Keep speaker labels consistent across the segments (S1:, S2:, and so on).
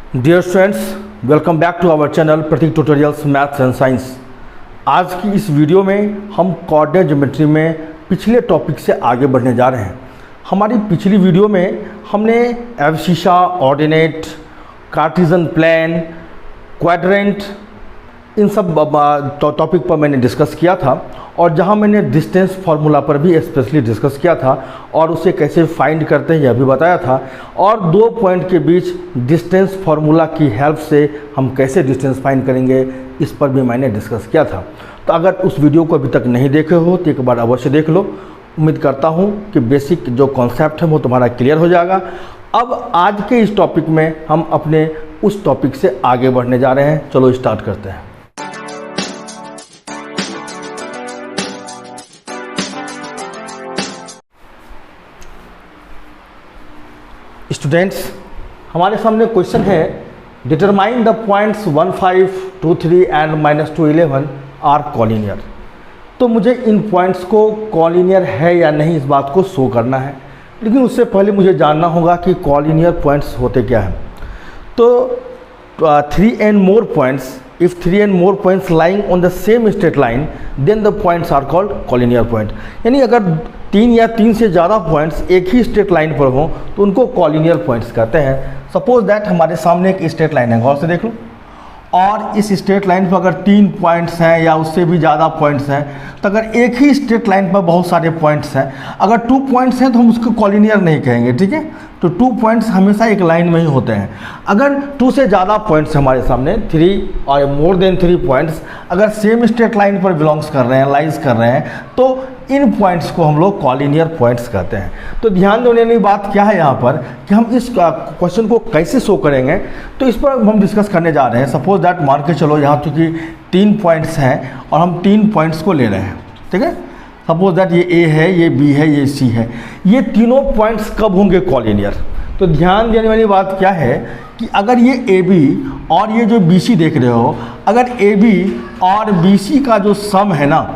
S1: Dear students, welcome back to our channel Prateek tutorials maths and science. आज की इस video में हम कोऑर्डिनेट ज्योमेट्री में पिछले टॉपिक से आगे बढ़ने जा रहे हैं। हमारी पिछली वीडियो में हमने abscissa, ordinate, Cartesian plane, quadrant, इन सब टॉपिक पर मैंने डिस्कस किया था और जहां मैंने डिस्टेंस फार्मूला पर भी स्पेशली डिस्कस किया था और उसे कैसे फाइंड करते हैं यह भी बताया था। और दो पॉइंट के बीच डिस्टेंस फार्मूला की हेल्प से हम कैसे डिस्टेंस फाइंड करेंगे इस पर भी मैंने डिस्कस किया था। तो अगर उस वीडियो को अभी तक नहीं देखे हो तो एक बार अवश्य देख लो। उम्मीद करता हूँ कि बेसिक जो कॉन्सेप्ट है वो तुम्हारा क्लियर हो जाएगा। अब आज के इस टॉपिक में हम अपने उस टॉपिक से आगे बढ़ने जा रहे हैं। चलो स्टार्ट करते हैं। स्टूडेंट्स, हमारे सामने क्वेश्चन है, determine the points 1, 5, 2, 3 and -2, 11 are collinear. तो मुझे इन पॉइंट्स को कॉलिनियर है या नहीं इस बात को शो करना है, लेकिन उससे पहले मुझे जानना होगा कि कॉलिनियर पॉइंट्स होते क्या हैं। तो 3 and more points, if 3 and more points lying on the same straight line, then the points are called collinear point। यानी अगर 3 या 3 से ज़्यादा पॉइंट्स एक ही स्ट्रेट लाइन पर हों तो उनको कॉलिनियर पॉइंट्स कहते हैं। सपोज दैट हमारे सामने एक स्ट्रेट लाइन है, गौर से देख लो, और इस स्ट्रेट लाइन पर अगर 3 पॉइंट्स हैं या उससे भी ज़्यादा पॉइंट्स हैं, तो अगर एक ही स्ट्रेट लाइन पर बहुत सारे पॉइंट्स हैं, अगर 2 पॉइंट्स हैं तो हम उसको कॉलिनियर नहीं कहेंगे, ठीक है। तो 2 पॉइंट्स हमेशा एक लाइन में ही होते हैं। अगर 2 से ज़्यादा पॉइंट्स हमारे सामने, 3 और मोर देन 3 पॉइंट्स अगर सेम स्ट्रेट लाइन पर बिलोंग्स कर रहे हैं, लाइज कर रहे हैं, तो इन पॉइंट्स को हम लोग कॉलिनियर पॉइंट्स कहते हैं। तो ध्यान देने वाली बात क्या है यहाँ पर कि हम इस क्वेश्चन को कैसे शो करेंगे, तो इस पर हम डिस्कस करने जा रहे हैं। सपोज दैट मान के चलो यहाँ चूँकि 3 पॉइंट्स हैं और हम 3 पॉइंट्स को ले रहे हैं, ठीक है। सपोज दैट ये ए है, ये बी है, ये सी है। ये तीनों पॉइंट्स कब होंगे कॉलिनियर? तो ध्यान देने वाली बात क्या है कि अगर ये ए बी और ये जो बी सी देख रहे हो, अगर ए बी और बी सी का जो सम है ना,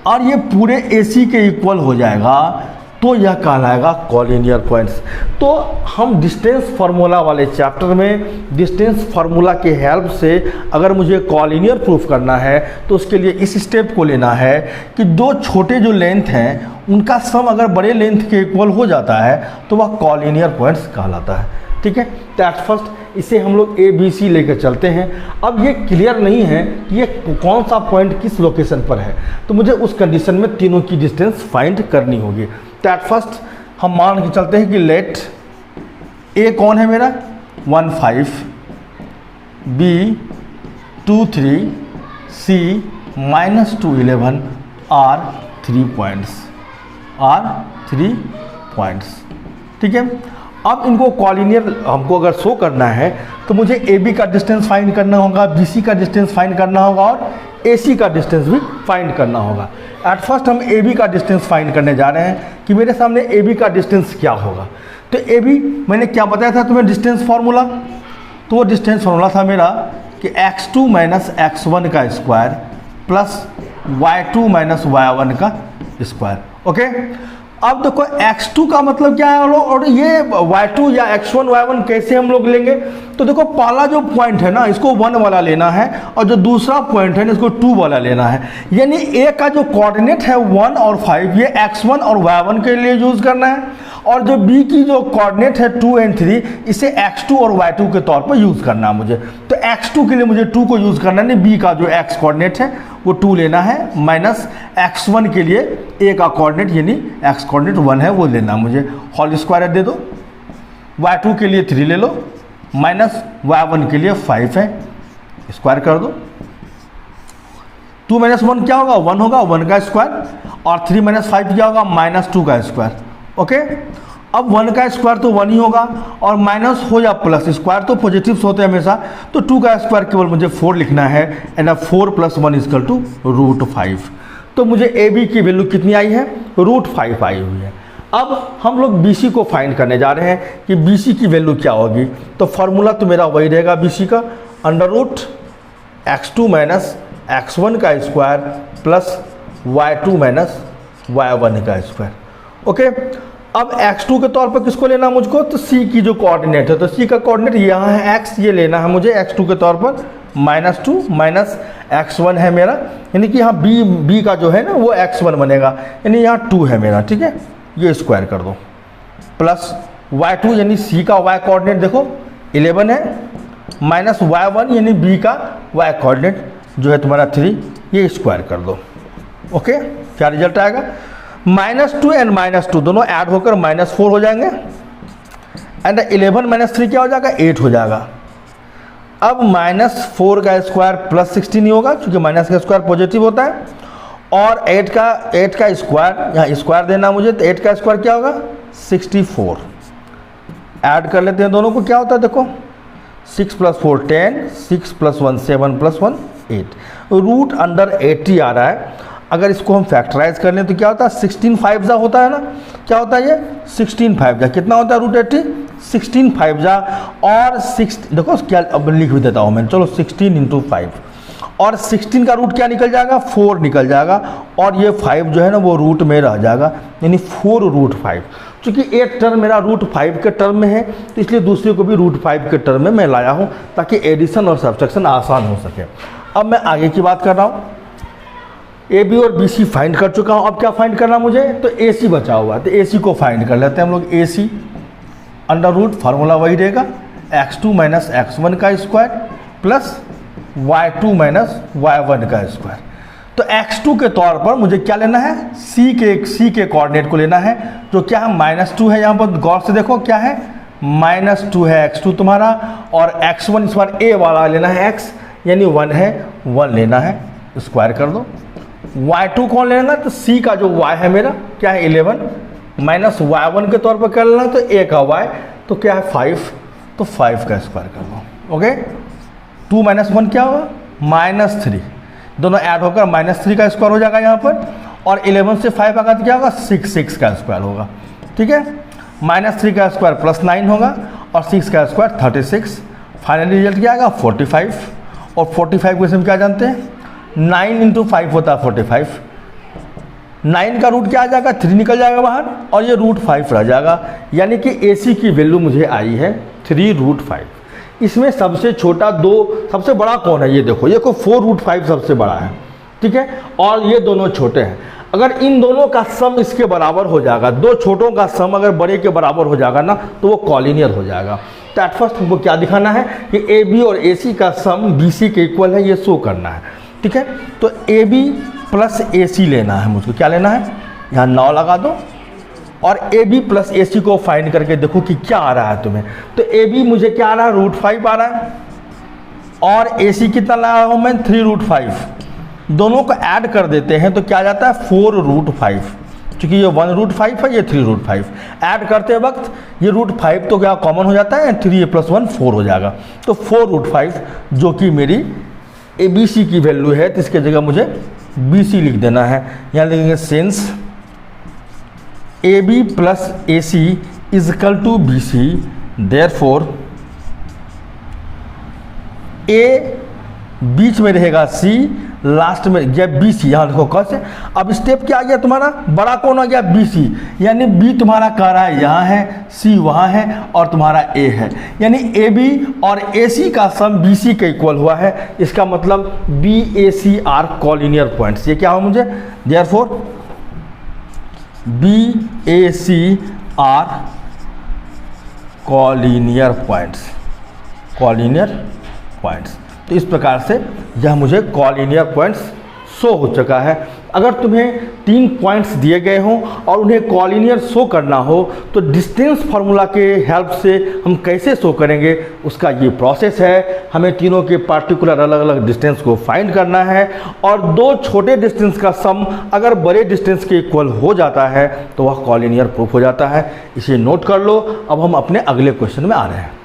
S1: और ये पूरे ए सी के इक्वल हो जाएगा, तो यह कहलाएगा कॉलिनियर पॉइंट्स। तो हम डिस्टेंस फार्मूला वाले चैप्टर में डिस्टेंस फार्मूला के हेल्प से अगर मुझे कॉलिनियर प्रूफ करना है तो उसके लिए इस स्टेप को लेना है कि दो छोटे जो लेंथ हैं उनका सम अगर बड़े लेंथ के इक्वल हो जाता है तो वह कॉलिनियर पॉइंट्स कहलाता है, ठीक है। तो एट फर्स्ट इसे हम लोग ए बी सी लेकर चलते हैं। अब ये क्लियर नहीं है कि ये कौन सा पॉइंट किस लोकेशन पर है, तो मुझे उस कंडीशन में तीनों की डिस्टेंस फाइंड करनी होगी। तो एट फर्स्ट हम मान के चलते हैं कि लेट ए कौन है मेरा 1, 5, बी 2, 3, सी -2, 11 आर 3 पॉइंट्स, ठीक है। अब इनको कॉलिनियर हमको अगर शो करना है तो मुझे ए बी का डिस्टेंस फाइंड करना होगा, बी सी का डिस्टेंस फाइंड करना होगा और ए सी का डिस्टेंस भी फाइंड करना होगा। एट फर्स्ट हम ए बी का डिस्टेंस फाइंड करने जा रहे हैं कि मेरे सामने ए बी का डिस्टेंस क्या होगा। तो ए बी मैंने क्या बताया था तुम्हें डिस्टेंस फार्मूला, तो वो डिस्टेंस फार्मूला था मेरा कि x2 - x1 का स्क्वायर प्लस y2 - y1 का स्क्वायर, ओके। अब देखो x2 का मतलब क्या है और ये y2 या x1 y1 कैसे हम लोग लेंगे। तो देखो पहला जो पॉइंट है ना इसको 1 वाला लेना है और जो दूसरा पॉइंट है ना इसको 2 वाला लेना है। यानी a का जो कोऑर्डिनेट है 1 और 5 ये x1 और y1 के लिए यूज़ करना है, और जो b की जो कोऑर्डिनेट है 2 और 3 इसे x2 और y2 के तौर पर यूज़ करना है मुझे। तो x2 के लिए मुझे 2 को यूज़ करना है, b का जो x कोऑर्डिनेट है वो 2 लेना है, माइनस x1 के लिए a का कोऑर्डिनेट यानी x कोऑर्डिनेट 1 है वो लेना मुझे, होल स्क्वायर दे दो। y2 के लिए 3 ले लो, माइनस y1 के लिए 5 है, स्क्वायर कर दो। 2 - 1 क्या होगा 1 होगा, 1 का स्क्वायर, और 3 - 5 क्या होगा -2 का स्क्वायर, ओके। अब 1 का स्क्वायर तो 1 ही होगा और माइनस हो या प्लस, स्क्वायर तो पॉजिटिव्स होते हैं हमेशा, तो 2 का स्क्वायर केवल मुझे 4 लिखना है एंड 4 + 1 = √5। तो मुझे ए बी की वैल्यू कितनी आई है √5 आई हुई है। अब हम लोग बी सी को फाइंड करने जा रहे हैं कि बी सी की वैल्यू क्या होगी। तो फार्मूला तो मेरा वही रहेगा बी सी का, √x2 - x1 का स्क्वायर प्लस y2 - y1 का स्क्वायर, ओके। अब x2 के तौर पर किसको लेना मुझको, तो c की जो कोऑर्डिनेट है, तो c का कोऑर्डिनेट यहाँ है x, ये लेना है मुझे x2 के तौर पर -2 माइनस x1 है मेरा, यानी कि यहाँ b का जो है ना वो x1 बनेगा, यानी यहाँ 2 है मेरा, ठीक है, ये स्क्वायर कर दो, प्लस y2 यानी c का y कोऑर्डिनेट देखो 11 है, माइनस y1 यानी b का y कोऑर्डिनेट जो है तुम्हारा 3, ये स्क्वायर कर दो। ओके, क्या रिजल्ट आएगा, -2 एंड -2 दोनों ऐड होकर -4 हो जाएंगे, एंड 11 - 3 क्या हो जाएगा, 8 हो जाएगा। अब -4 का स्क्वायर प्लस 16 ही होगा, क्योंकि माइनस का स्क्वायर पॉजिटिव होता है, और 8 का स्क्वायर, यहाँ स्क्वायर देना मुझे, तो 8 का स्क्वायर क्या होगा, 64। ऐड कर लेते हैं दोनों को, क्या होता है देखो, 6 + 4 10, 6 + 1 7 + 1 8, रूट अंडर 80 आ रहा है। अगर इसको हम फैक्टराइज कर लें तो क्या होता है, 16 5 जा होता है ना, क्या होता है ये 16 5 जा, कितना होता है √80, 16 5 जा, और 6 देखो क्या, अब लिख भी देता हूँ मैं, चलो 16 × 5, और 16 का रूट क्या निकल जाएगा, 4 निकल जाएगा, और ये 5 जो है ना वो रूट में रह जाएगा, यानी 4√5। चूँकि एक टर्म मेरा √5 के टर्म में है, तो इसलिए दूसरे को भी √5 के टर्म में मैं लाया हूँ, ताकि एडिशन और सब्ट्रैक्शन आसान हो सके। अब मैं आगे की बात कर रहा हूँ, ए बी और बी सी फाइंड कर चुका हूँ, अब क्या फाइंड करना मुझे, तो ए सी बचा हुआ है, तो ए सी को फाइंड कर लेते हैं हम लोग। ए सी √ फार्मूला वही रहेगा, x2 - x1 का स्क्वायर प्लस y2 - y1 का स्क्वायर। तो x2 के तौर पर मुझे क्या लेना है, c के कोऑर्डिनेट को लेना है, जो क्या है -2 है, यहाँ पर गौर से देखो क्या है, -2 है x2 तुम्हारा, और x1 इस बार a वाला लेना है, x यानी 1 है, 1 लेना है, स्क्वायर कर दो। y2 कौन लेना, तो c का जो y है मेरा क्या है 11, माइनस y1 के तौर पर कर लेना, तो a का y तो क्या है 5, तो 5 का स्क्वायर कर लो। ओके, 2 - 1 क्या होगा, -3, दोनों ऐड होकर -3 का स्क्वायर हो जाएगा यहाँ पर, और 11 से 5 आगा तो क्या होगा, 6 का स्क्वायर होगा, ठीक है, -3 का स्क्वायर +9 होगा, और 6 का स्क्वायर 36, फाइनल रिजल्ट क्या आएगा 45, और 45 को हम क्या जानते हैं, 9 × 5 होता है 45, 9 का रूट क्या आ जाएगा, 3 निकल जाएगा बाहर, और ये √5 रह जाएगा, यानी कि AC की वैल्यू मुझे आई है 3√5। इसमें सबसे छोटा सबसे बड़ा कौन है, ये देखो, ये को 4√5 सबसे बड़ा है, ठीक है, और ये दोनों छोटे हैं। अगर इन दोनों का सम इसके बराबर हो जाएगा, दो छोटों का सम अगर बड़े के बराबर हो जाएगा ना, तो वो कॉलिनियर हो जाएगा। तो एट फर्स्ट हमको क्या दिखाना है कि AB और AC का सम BC के इक्वल है, ये शो करना है, ठीक है। तो AB + AC लेना है मुझको, क्या लेना है, यहाँ 9 लगा दो, और AB + AC को फाइंड करके देखो कि क्या आ रहा है तुम्हें। तो AB मुझे क्या आ रहा है, √5 आ रहा है, और AC कितना लाया हूँ मैं, 3√5, दोनों को ऐड कर देते हैं तो क्या आ जाता है 4√5, क्योंकि ये 1√5 है, ये 3√5, ऐड करते वक्त ये √5 तो क्या कॉमन हो जाता है, 3 + 1 4 हो जाएगा, तो 4√5 जो कि मेरी ABC की वैल्यू है, तो इसके जगह मुझे BC लिख देना है। यहाँ लिखेंगे since AB + AC = BC, therefore A बीच में रहेगा C, लास्ट में गया BC, यहाँ देखो कैसे। अब स्टेप क्या आ गया तुम्हारा, बड़ा कौन आ गया, BC, यानी B तुम्हारा कह रहा है यहाँ है, C वहाँ है, और तुम्हारा A है, यानी AB और AC का सम BC के इक्वल हुआ है। इसका मतलब BAC आर कॉलिनियर पॉइंट्स, ये क्या हो मुझे, therefore BAC are collinear points. तो इस प्रकार से यह मुझे कॉलिनियर पॉइंट्स शो हो चुका है। अगर तुम्हें 3 पॉइंट्स दिए गए हों और उन्हें कॉलिनियर शो करना हो, तो डिस्टेंस फार्मूला के हेल्प से हम कैसे शो करेंगे, उसका ये प्रोसेस है। हमें तीनों के पार्टिकुलर अलग अलग डिस्टेंस को फाइंड करना है, और 2 छोटे डिस्टेंस का सम अगर बड़े डिस्टेंस के इक्वल हो जाता है तो वह कॉलिनियर प्रूफ हो जाता है। इसे नोट कर लो। अब हम अपने अगले क्वेश्चन में आ रहे हैं।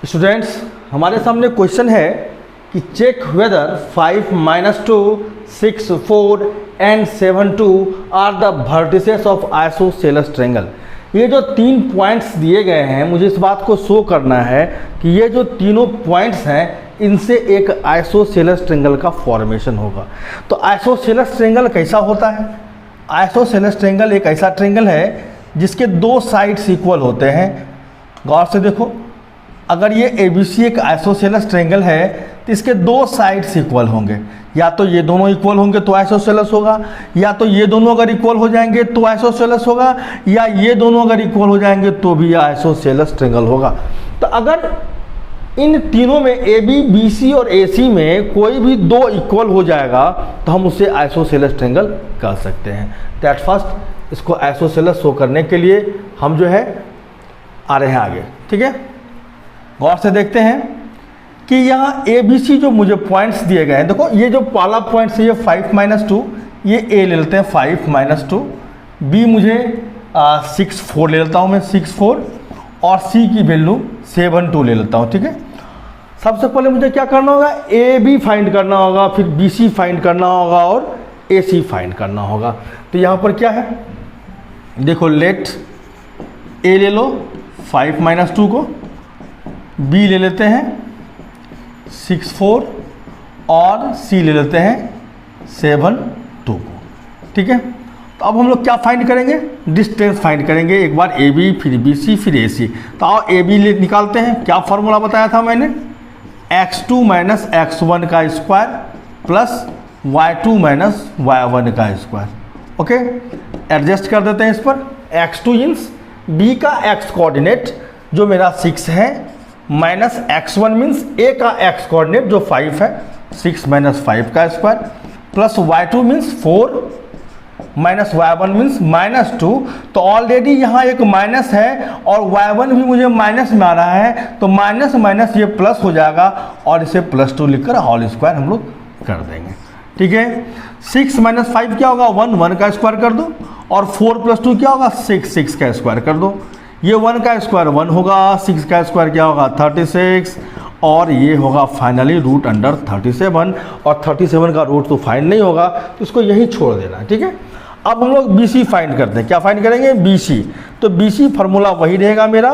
S1: स्टूडेंट्स, हमारे सामने क्वेश्चन है कि check whether 5 - 2 6 4 and 7 2 are the vertices of isosceles triangle. ये जो 3 पॉइंट्स दिए गए हैं, मुझे इस बात को शो करना है कि ये जो तीनों पॉइंट्स हैं इनसे एक आइसोसेलेस ट्रायंगल का फॉर्मेशन होगा। तो आइसोसेलेस ट्रायंगल कैसा होता है? आइसोसेलेस ट्रायंगल एक ऐसा ट्रायंगल है जिसके दो साइड्स इक्वल होते हैं। गौर से देखो, अगर ये ABC एक आइसोसेलेस ट्रायंगल है तो इसके दो साइड्स इक्वल होंगे। या तो ये दोनों इक्वल होंगे तो आइसोसेलेस होगा, या तो ये दोनों अगर इक्वल हो जाएंगे तो आइसोसेलेस होगा, या ये दोनों अगर इक्वल हो जाएंगे तो भी आइसोसेलेस ट्रायंगल होगा। तो अगर इन तीनों में AB, BC और AC में कोई भी दो इक्वल हो जाएगा तो हम उसे आइसोसेलेस ट्रायंगल कह सकते हैं। दैट फर्स्ट इसको आइसोसेलेस शो करने के लिए हम जो है आ रहे हैं आगे। ठीक है, गौर से देखते हैं कि यहाँ ABC जो मुझे पॉइंट्स दिए गए हैं, देखो ये जो पहला पॉइंट है ये 5 - 2, ये A ले लेते हैं 5 - 2, B मुझे 6 4 ले लेता हूँ मैं 6 4, और C की वैल्यू 7 2 ले लेता हूँ। ठीक है, सबसे पहले मुझे क्या करना होगा, AB फाइंड करना होगा, फिर BC फाइंड करना होगा और AC फाइंड करना होगा। तो यहाँ पर क्या है, देखो लेट A ले लो 5 - 2 को, B ले लेते हैं 6 4 और C ले लेते हैं 7 2 को। ठीक है, तो अब हम लोग क्या फाइंड करेंगे, डिस्टेंस फाइंड करेंगे। एक बार AB फिर BC फिर AC। तो आओ AB निकालते हैं। क्या फार्मूला बताया था मैंने, x2 - x1 का स्क्वायर प्लस y2 - y1 का स्क्वायर। ओके, एडजस्ट कर देते हैं इस पर। x2 मीन्स B का x कोऑर्डिनेट जो मेरा 6 है, माइनस x1 मीन्स A का x कोऑर्डिनेट जो 5 है, 6 - 5 का square, plus y2 means 4 minus y1 means -2। तो ऑलरेडी यहाँ एक माइनस है और y1 भी मुझे माइनस में आ रहा है, तो माइनस माइनस ये प्लस हो जाएगा और इसे +2 लिखकर होल स्क्वायर हम लोग कर देंगे। ठीक है, 6 - 5 क्या होगा, 1 1 का स्क्वायर कर दो, और 4 + 2 क्या होगा, 6 6 का स्क्वायर कर दो। ये 1 का स्क्वायर 1 होगा, 6 का स्क्वायर क्या होगा 36, और ये होगा फाइनली √37। और 37 का रूट तो फाइंड नहीं होगा, तो इसको यही छोड़ देना। ठीक है, अब हम लोग BC फाइंड करते हैं। क्या फाइंड करेंगे, BC। तो BC फार्मूला वही रहेगा मेरा,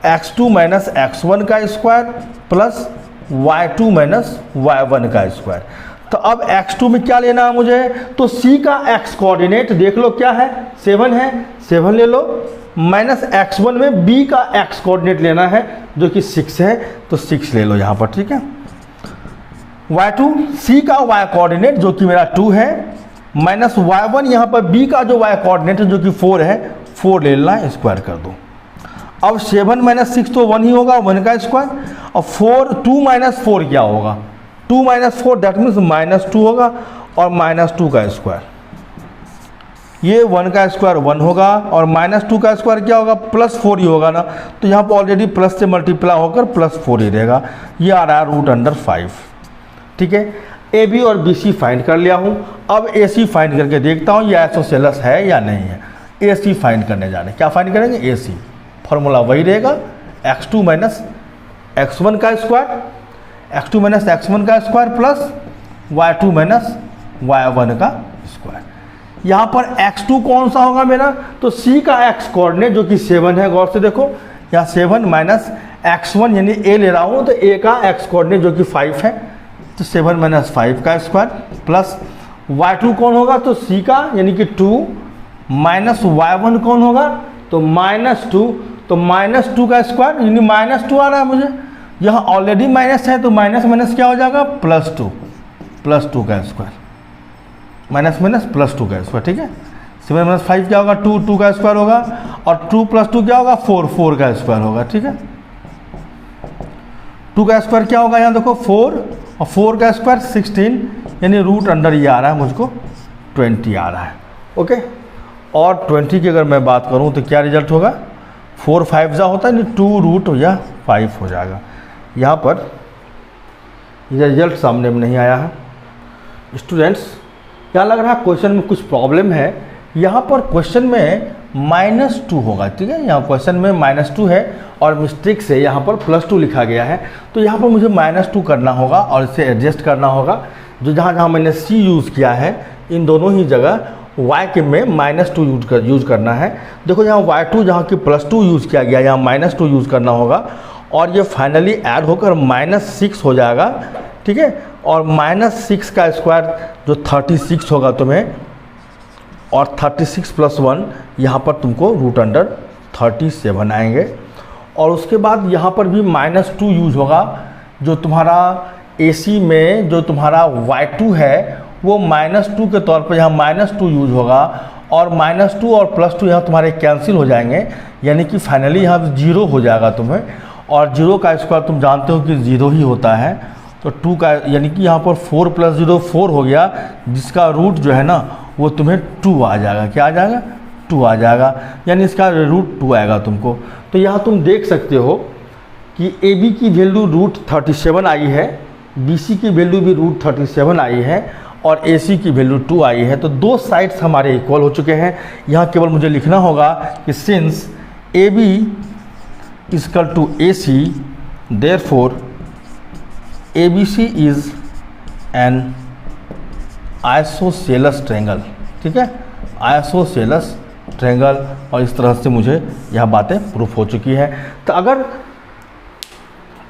S1: x2 - x1 का स्क्वायर प्लस y2 - y1 का स्क्वायर। तो अब x2 में क्या लेना है मुझे, तो C का x कोऑर्डिनेट देख लो क्या है, 7 है, 7 ले लो, माइनस x1 में B का x कोऑर्डिनेट लेना है जो कि 6 है, तो 6 ले लो यहाँ पर। ठीक है, y2 C का y कोऑर्डिनेट जो कि मेरा 2 है, माइनस y1 यहाँ पर B का जो y कोऑर्डिनेट है जो कि 4 है, 4 ले लेना है, स्क्वायर कर दो। अब 7 - 6 तो 1 ही होगा, 1 का स्क्वायर, और 2 - 4 क्या होगा, 2 - 4 दैट मीन्स -2 होगा, और -2 का स्क्वायर, ये 1 का स्क्वायर 1 होगा, और -2 का स्क्वायर क्या होगा, +4 ही होगा ना। तो यहाँ पर ऑलरेडी प्लस से मल्टीप्लाई होकर +4 ही रहेगा, ये आ रहा है √5। ठीक है, AB और BC फाइंड कर लिया हूँ। अब AC फाइंड करके देखता हूँ ये आइसोसेलेस है या नहीं है। AC फाइंड करने जा रहे हैं। क्या फाइंड करेंगे, AC फार्मूला वही रहेगा, x2 - x1 का स्क्वायर, x2 - x1 का स्क्वायर प्लस y2 - y1 का स्क्वायर। यहाँ पर x2 कौन सा होगा मेरा, तो C का x कोऑर्डिनेट जो कि 7 है, गौर से देखो यहाँ 7 माइनस x1 यानी A ले रहा हूँ, तो A का x कोऑर्डिनेट जो कि 5 है, तो 7 - 5 का स्क्वायर प्लस y2 कौन होगा, तो C का यानी कि 2 माइनस y1 कौन होगा, तो -2, तो -2 का स्क्वायर यानी -2 आ रहा है मुझे, यहाँ ऑलरेडी माइनस है तो माइनस माइनस क्या हो जाएगा, +2 का स्क्वायर, माइनस +2 का स्क्वायर। ठीक है, 7 - 5 क्या होगा, 2 का स्क्वायर होगा, और 2 + 2 क्या होगा, 4 का स्क्वायर होगा। ठीक है, 2 का स्क्वायर क्या होगा, यहाँ देखो 4, और 4 का स्क्वायर 16, यानी √अंडर ये आ रहा है मुझको 20 आ रहा है। ओके, और 20 की अगर मैं बात करूँ तो क्या रिजल्ट होगा, 4 5 जा होता है, नहीं 2√5 हो जाएगा। यहाँ पर ये रिजल्ट सामने में नहीं आया है। स्टूडेंट्स, यहाँ लग रहा है क्वेश्चन में कुछ प्रॉब्लम है। यहाँ पर क्वेश्चन में -2 होगा। ठीक है, यहाँ क्वेश्चन में -2 है और मिस्टेक से यहाँ पर +2 लिखा गया है, तो यहाँ पर मुझे -2 करना होगा और इसे एडजस्ट करना होगा। जो जहाँ जहाँ मैंने C यूज़ किया है, इन दोनों ही जगह y के में -2 यूज़ करना है। देखो यहाँ y2 जहाँ कि +2 यूज़ किया गया, यहाँ -2 यूज़ करना होगा, और ये फाइनली ऐड होकर -6 हो जाएगा, ठीक है। और -6 का स्क्वायर जो 36 होगा तुम्हें, और 36 + 1 यहाँ पर तुमको √37 आएंगे। और उसके बाद यहाँ पर भी -2 यूज होगा, जो तुम्हारा AC में जो तुम्हारा y2 है वो -2 के तौर पर यहाँ -2 यूज होगा, और -2 और +2 यहाँ तुम्हारे कैंसिल हो जाएंगे, यानी कि फाइनली यहाँ 0 हो जाएगा तुम्हें। और 0 का स्क्वायर तुम जानते हो कि 0 ही होता है, तो 2 का यानी कि यहाँ पर 4 + 0 4 हो गया, जिसका रूट जो है ना वो तुम्हें 2 आ जाएगा। क्या आ जाएगा? 2 आ जाएगा, यानी इसका √2 आएगा तुमको। तो यहाँ तुम देख सकते हो कि AB की वैल्यू √37 आई है, BC की वैल्यू भी √37 आई है, और AC की वैल्यू 2 आई है। तो दो साइड्स हमारे इक्वल हो चुके हैं। यहाँ केवल मुझे लिखना होगा कि since AB = AC, therefore ABC is an isosceles triangle, ठीक है, आइसोसेलेस ट्रायंगल। और इस तरह से मुझे यह बातें प्रूफ हो चुकी है। तो अगर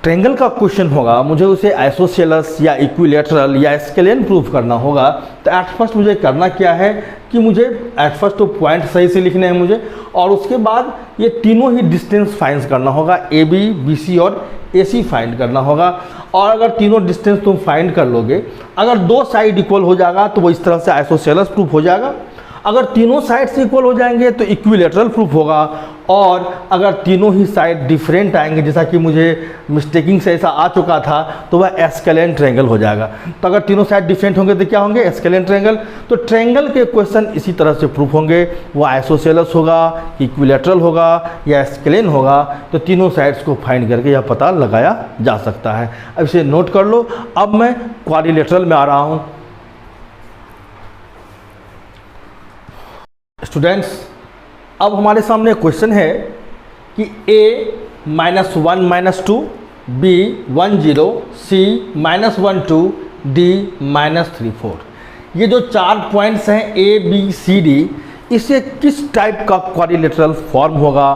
S1: ट्रायंगल का क्वेश्चन होगा, मुझे उसे आइसोसेलेस या इक्विलैटरल या स्केलेन प्रूफ करना होगा, तो एट फर्स्ट मुझे करना क्या है कि मुझे एट फर्स्ट तो पॉइंट सही से लिखने हैं मुझे, और उसके बाद ये तीनों ही डिस्टेंस फाइंड करना होगा, AB, BC और AC फाइंड करना होगा। और अगर तीनों डिस्टेंस तुम फाइंड कर लोगे, अगर दो साइड इक्वल हो जाएगा तो वो इस तरह से आइसोसेलेस प्रूफ हो जाएगा। अगर तीनों साइड्स इक्वल हो जाएंगे तो इक्विलैटरल प्रूफ होगा। और अगर तीनों ही साइड डिफरेंट आएंगे, जैसा कि मुझे मिस्टेकिंग से ऐसा आ चुका था, तो वह एस्केलेन ट्रायंगल हो जाएगा। तो अगर तीनों साइड डिफरेंट होंगे तो क्या होंगे? Scalene triangle. तो ट्रायंगल के क्वेश्चन इसी तरह से प्रूफ होंगे, वो आइसोसेलेस होगा, इक्विलैटरल होगा या एस्केलेन होगा। तो तीनों साइड्स को फाइंड करके यह पता लगाया जा सकता है। अब इसे नोट कर लो। अब मैं क्वाड्रिलेटरल में आ रहा हूँ। स्टूडेंट्स, अब हमारे सामने क्वेश्चन है कि A -1 -2, B 1 0, C -1 2, D -3 4। ये जो 4 पॉइंट्स हैं A B C D, इसे किस टाइप का क्वाड्रिलेटरल फॉर्म होगा?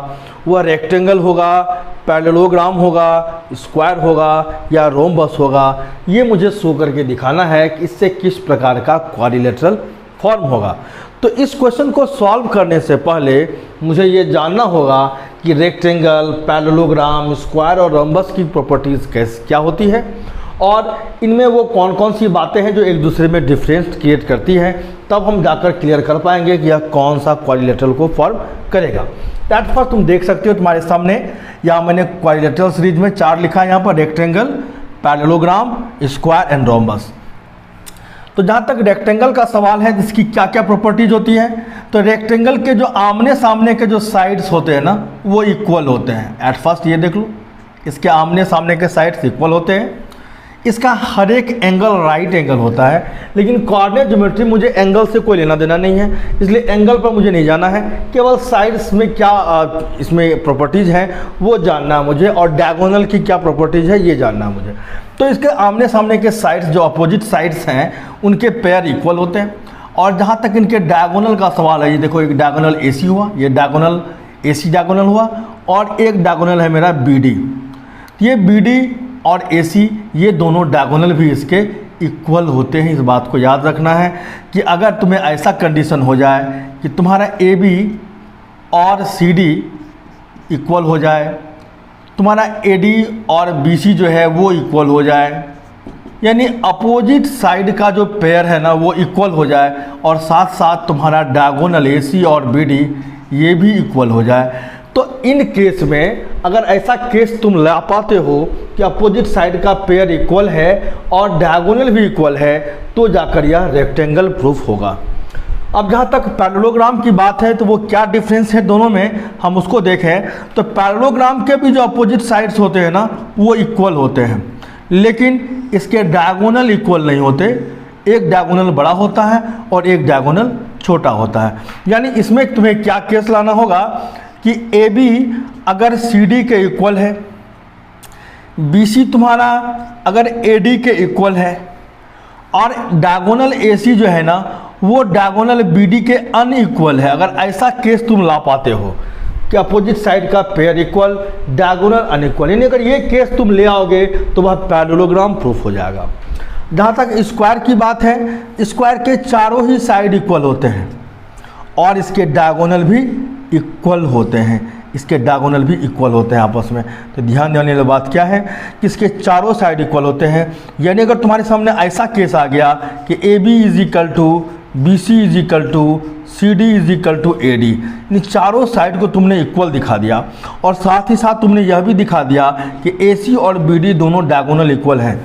S1: वह रेक्टेंगल होगा, पैरेललोग्राम होगा, स्क्वायर होगा या रोम्बस होगा? ये मुझे शो करके दिखाना है कि इससे किस प्रकार का क्वाड्रिलेटरल फॉर्म होगा। तो इस क्वेश्चन को सॉल्व करने से पहले मुझे ये जानना होगा कि रेक्टेंगल, पैरेललोग्राम, स्क्वायर और रोम्बस की प्रॉपर्टीज़ क्या होती है, और इनमें वो कौन कौन सी बातें हैं जो एक दूसरे में डिफरेंस क्रिएट करती हैं। तब हम जाकर क्लियर कर पाएंगे कि यह कौन सा क्वाड्रिलेटरल को फॉर्म करेगा। एट फर्स्ट तुम देख सकते हो तुम्हारे सामने, यहाँ मैंने क्वाड्रिलेटरल सीरीज में 4 लिखा है, यहाँ पर rectangle, parallelogram, square and rhombus. तो जहाँ तक रेक्टेंगल का सवाल है, जिसकी क्या क्या प्रॉपर्टीज होती है, तो रेक्टेंगल के जो आमने सामने के जो साइड्स होते हैं ना, वो इक्वल होते हैं। एट फर्स्ट ये देख लो, इसके आमने सामने के साइड्स इक्वल होते हैं। इसका हर एक एंगल राइट एंगल होता है, लेकिन कोऑर्डिनेट ज्योमेट्री मुझे एंगल से कोई लेना देना नहीं है, इसलिए एंगल पर मुझे नहीं जाना है। केवल साइड्स में क्या इसमें प्रॉपर्टीज़ हैं वो जानना है मुझे, और डायगोनल की क्या प्रॉपर्टीज़ है ये जानना है मुझे। तो इसके आमने सामने के साइड्स जो अपोजिट साइड्स हैं उनके पेयर इक्वल होते हैं। और जहाँ तक इनके डायगोनल का सवाल है, ये देखो, एक डायगोनल AC हुआ, ये डायगोनल AC डायगोनल हुआ, और एक डायगोनल है मेरा BD। ये BD और AC, ये दोनों डायगोनल भी इसके इक्वल होते हैं। इस बात को याद रखना है कि अगर तुम्हें ऐसा कंडीशन हो जाए कि तुम्हारा AB और CD इक्वल हो जाए, तुम्हारा AD और BC जो है वो इक्वल हो जाए, यानी अपोजिट साइड का जो पेयर है ना वो इक्वल हो जाए, और साथ साथ तुम्हारा डायगोनल AC और BD ये भी इक्वल हो जाए, तो इन केस में अगर ऐसा केस तुम ला पाते हो कि अपोजिट साइड का पेयर इक्वल है और डायगोनल भी इक्वल है, तो जाकर यह रेक्टेंगल प्रूफ होगा। अब जहाँ तक पैरेललोग्राम की बात है, तो वो क्या डिफरेंस है दोनों में, हम उसको देखें। तो पैरेललोग्राम के भी जो अपोजिट साइड्स होते हैं ना वो इक्वल होते हैं, लेकिन इसके डायगोनल इक्वल नहीं होते। एक डायगोनल बड़ा होता है और एक डायगोनल छोटा होता है। यानी इसमें तुम्हें क्या केस लाना होगा कि AB अगर CD के इक्वल है, BC तुम्हारा अगर AD के इक्वल है, और डायगोनल AC जो है ना वो डायगोनल BD के अनइक्वल है। अगर ऐसा केस तुम ला पाते हो, कि अपोजिट साइड का पेयर इक्वल, डायगोनल अनइक्वल, यानी अगर ये केस तुम ले आओगे तो वह पैरेललोग्राम प्रूफ हो जाएगा। जहाँ तक स्क्वायर की बात है, स्क्वायर के चारों ही साइड इक्वल होते हैं और इसके डायगोनल भी इक्वल होते हैं, इसके डायगोनल भी इक्वल होते हैं आपस में। तो ध्यान देने वाली बात क्या है कि इसके चारों साइड इक्वल होते हैं। यानी अगर तुम्हारे सामने ऐसा केस आ गया कि A B is equal to B C is equal to C D is equal to A D, यानी चारों साइड को तुमने इक्वल दिखा दिया और साथ ही साथ तुमने यह भी दिखा दिया कि ए सी और बी डी दोनों डायगोनल इक्वल हैं,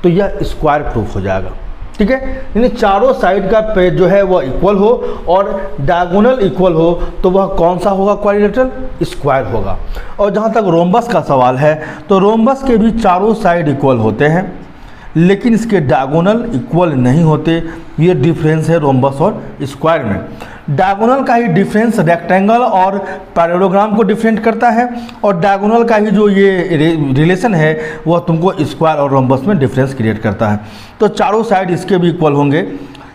S1: तो यह स्क्वायर प्रूफ हो जाएगा। ठीक है, यानी चारों साइड का पेज जो है वह इक्वल हो और डायगोनल इक्वल हो तो वह कौन सा होगा, क्वाड्रिलेटरल स्क्वायर होगा। और जहाँ तक रोम्बस का सवाल है तो रोम्बस के भी चारों साइड इक्वल होते हैं लेकिन इसके डायगोनल इक्वल नहीं होते। ये डिफरेंस है रोम्बस और स्क्वायर में। डायगोनल का ही डिफरेंस रेक्टेंगल और पैरेललोग्राम को डिफरेंट करता है और डायगोनल का ही जो ये रिलेशन है वह तुमको स्क्वायर और रोम्बस में डिफरेंस क्रिएट करता है। तो चारों साइड इसके भी इक्वल होंगे,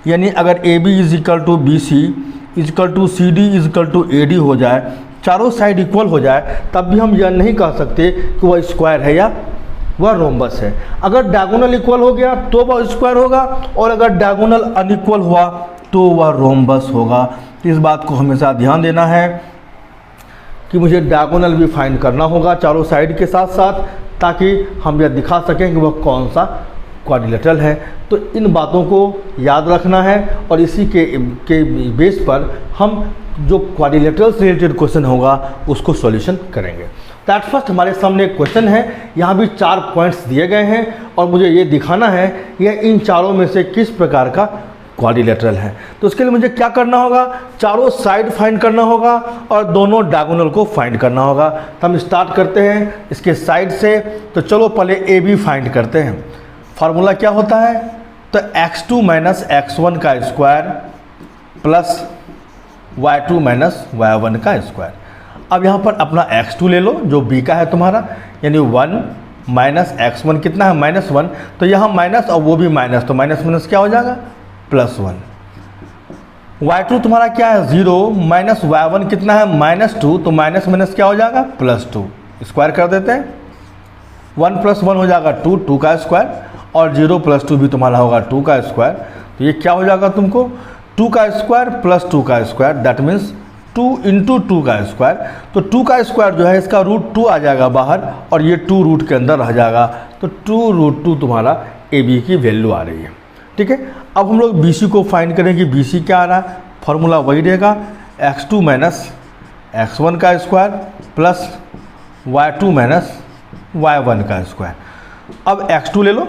S1: यानी अगर A B is equal to B C is equal to C D is equal to A D हो जाए, चारों साइड इक्वल हो जाए, तब भी हम यह नहीं कह सकते कि वह स्क्वायर है या वह रोम्बस है। अगर डायगोनल इक्वल हो गया तो वह स्क्वायर होगा और अगर डायगोनल अनइक्वल हुआ तो वह रोम्बस होगा। तो इस बात को हमेशा ध्यान देना है कि मुझे डायगोनल भी फाइंड करना होगा चारों साइड के साथ साथ, ताकि हम यह दिखा सकें कि वह कौन सा क्वाड्रिलेटरल है। तो इन बातों को याद रखना है और इसी के बेस पर हम जो क्वाड्रिलेटरल से रिलेटेड क्वेश्चन होगा उसको सॉल्यूशन करेंगे। दैट फर्स्ट हमारे सामने एक क्वेश्चन है, यहाँ भी 4 पॉइंट्स दिए गए हैं और मुझे ये दिखाना है यह इन चारों में से किस प्रकार का क्वाड्रिलेटरल है। तो उसके लिए मुझे क्या करना होगा, चारों साइड फाइंड करना होगा और दोनों डायगोनल को फाइंड करना होगा। तो हम स्टार्ट करते हैं इसके साइड से। तो चलो पहले ए बी फाइंड करते हैं। फार्मूला क्या होता है, तो x2 माइनस x1 का square plus y2 minus y1 का स्क्वायर। अब यहाँ पर अपना x2 ले लो जो b का है तुम्हारा, यानी 1 माइनस x1 कितना है, -1, तो यहाँ माइनस और वो भी माइनस, तो माइनस माइनस क्या हो जाएगा, +1। y2 तुम्हारा क्या है 0 माइनस y1 कितना है -2, तो माइनस माइनस क्या हो जाएगा +2। स्क्वायर कर देते हैं, 1 + 1 हो जाएगा 2, 2 का स्क्वायर, और 0 + 2 भी तुम्हारा होगा 2 का स्क्वायर। तो ये क्या हो जाएगा तुमको, 2 का स्क्वायर प्लस 2 का स्क्वायर, दैट मीन्स 2 × 2 का स्क्वायर। तो 2 का स्क्वायर जो है इसका √2 आ जाएगा बाहर और ये 2 रूट के अंदर रह जाएगा। तो 2√2 तुम्हारा ए बी की वैल्यू आ रही है। ठीक है, अब हम लोग बी सी को फाइंड करें कि बी सी क्या आ रहा है। फॉर्मूला वही रहेगा, x2 माइनस x1 का square plus y2 minus y1 का स्क्वायर। अब x2 ले लो,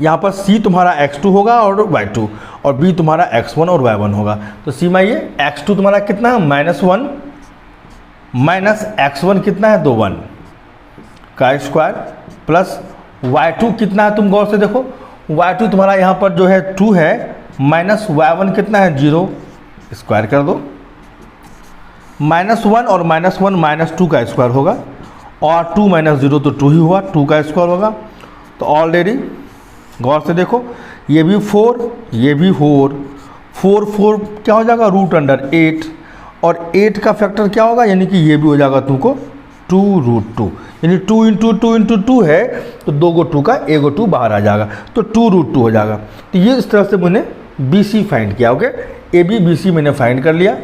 S1: यहाँ पर c तुम्हारा x2 होगा और y2, और b तुम्हारा x1 और y1 होगा। तो सी में ये x2 तुम्हारा कितना है -1 माइनस x1 कितना है, तो 1 का स्क्वायर प्लस y2 कितना है, तुम गौर से देखो, y2 तुम्हारा यहाँ पर जो है 2 है, माइनस y1 कितना है 0, स्क्वायर कर दो, -1 और -1 -2 का स्क्वायर होगा, और 2 - 0 तो 2 ही हुआ, 2 का स्क्वायर होगा। तो ऑलरेडी गौर से देखो, ये भी 4, ये भी 4, 4 क्या हो जाएगा √8, और 8 का फैक्टर क्या होगा, यानी कि ये भी हो जाएगा तुमको 2√2, यानी 2 × 2 है, तो 2 को 2 का 1 को 2 बाहर आ जाएगा, तो 2√2 हो जाएगा। तो ये इस तरह से मैंने बी सी फाइंड किया। Okay, A B B C मैंने फाइंड कर लिया।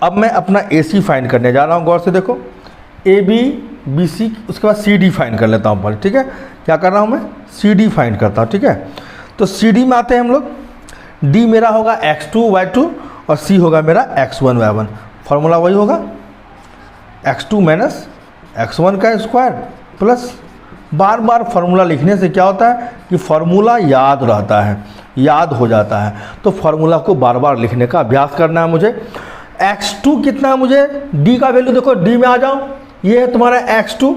S1: अब मैं अपना ए सी फाइंड करने जा रहा हूँ। गौर से देखो, ए बी बी सी, उसके बाद सी डी फाइंड कर लेता हूँ पहले। ठीक है, क्या कर रहा हूँ मैं, सी डी फाइंड करता हूँ। ठीक है, तो सी डी में आते हैं हम लोग। डी मेरा होगा x2 y2 और सी होगा मेरा x1 y1। फार्मूला वही होगा, x2 माइनस x1 का स्क्वायर प्लस, बार बार फार्मूला लिखने से क्या होता है कि फार्मूला याद रहता है, याद हो जाता है। तो फार्मूला को बार बार लिखने का अभ्यास करना है मुझे। x2 कितना है मुझे, d का वैल्यू देखो, d में आ जाओ, ये है तुम्हारा x2।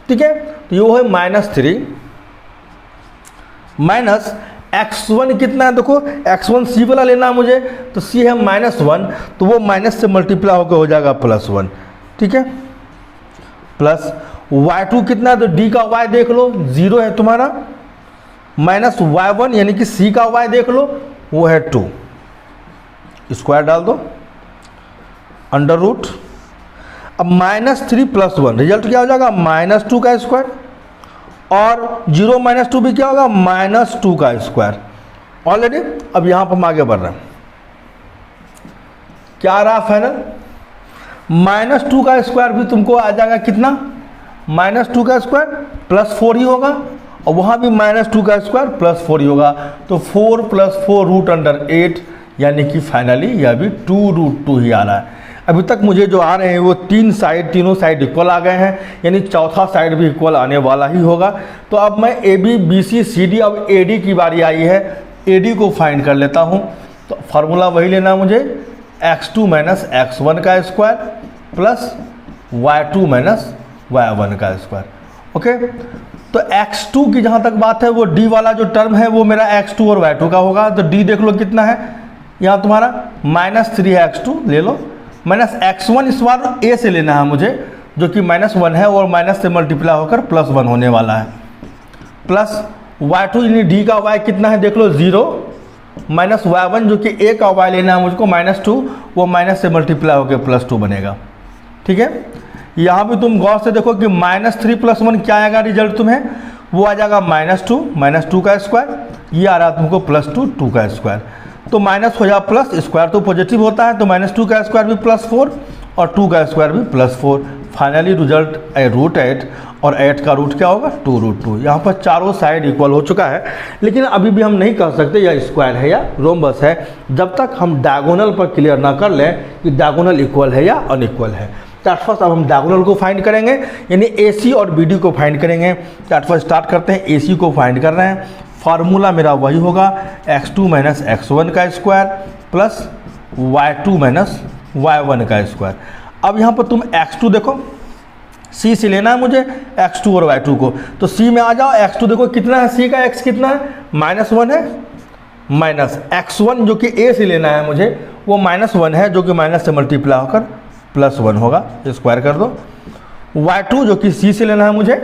S1: ठीक है, तो ये है -3 माइनस x1 कितना है, देखो x1 c वाला लेना है मुझे, तो c है -1, तो वो माइनस से मल्टीप्लाई होकर हो जाएगा +1। ठीक है, प्लस y2 कितना है, तो d का y देख लो 0 है तुम्हारा, माइनस y1 यानी कि c का y देख लो, वो है 2, स्क्वायर डाल दो, अंडर रूट। अब -3 + 1 रिजल्ट क्या हो जाएगा, -2 का स्क्वायर, और 0 - 2 भी क्या होगा, -2 का स्क्वायर ऑलरेडी। अब यहाँ पर हम आगे बढ़ रहे हैं, क्या आ रहा फाइनल, -2 का स्क्वायर भी तुमको आ जाएगा कितना, -2 का स्क्वायर +4 ही होगा, और वहाँ भी -2 का स्क्वायर +4 ही होगा, तो 4 + 4 √8, यानी कि फाइनली यह भी 2√2 ही आ रहा है। अभी तक मुझे जो आ रहे हैं वो तीनों साइड इक्वल आ गए हैं, यानी चौथा साइड भी इक्वल आने वाला ही होगा। तो अब मैं AB BC CD, अब AD की बारी आई है, AD को फाइंड कर लेता हूँ। तो फार्मूला वही लेना है मुझे, x2 - x1 का स्क्वायर प्लस y2 - y1 का स्क्वायर। ओके, तो x2 की जहाँ तक बात है, वो d वाला जो टर्म है वो मेरा x2 और y2 का होगा। तो d देख लो कितना है, यहाँ तुम्हारा -3 है, x2 ले लो, -x1 इस बार a से लेना है मुझे, जो कि -1 है, और माइनस से मल्टीप्लाई होकर +1 होने वाला है, प्लस y2 यानी d का y कितना है देख लो 0, माइनस y1 जो कि a का y लेना है मुझको -2, वो माइनस से मल्टीप्लाई होकर +2 बनेगा। ठीक है, यहाँ भी तुम गौर से देखो कि -3 + 1 क्या आएगा रिजल्ट तुम्हें, वो आ जाएगा -2 का स्क्वायर, ये आ रहा है तुमको +2 का स्क्वायर, तो माइनस हो जा प्लस, स्क्वायर तो पॉजिटिव होता है, तो -2 का स्क्वायर भी +4 और 2 का स्क्वायर भी +4, फाइनली रिजल्ट √8, और 8 का रूट क्या होगा 2√2। यहाँ पर चारों साइड इक्वल हो चुका है, लेकिन अभी भी हम नहीं कह सकते यह स्क्वायर है या रोम्बस है, जब तक हम डायगोनल पर क्लियर ना कर लें कि डायगोनल इक्वल है या अनइक्वल है। तो फर्स्ट अब हम डायगोनल को फाइंड करेंगे, यानी AC और BD को फाइंड करेंगे। तो फर्स्ट स्टार्ट करते हैं, AC को फाइंड कर रहे हैं, फार्मूला मेरा वही होगा x2 - x1 का स्क्वायर प्लस y2 - y1 का स्क्वायर। अब यहाँ पर तुम x2 देखो, C से लेना है मुझे x2 और y2 को, तो C में आ जाओ। x2 देखो कितना है, C का x कितना है, -1 है, माइनस x1 जो कि A से लेना है मुझे, वो -1 है, जो कि माइनस से मल्टीप्लाई होकर +1 होगा, स्क्वायर कर दो। y2 जो कि C से लेना है मुझे,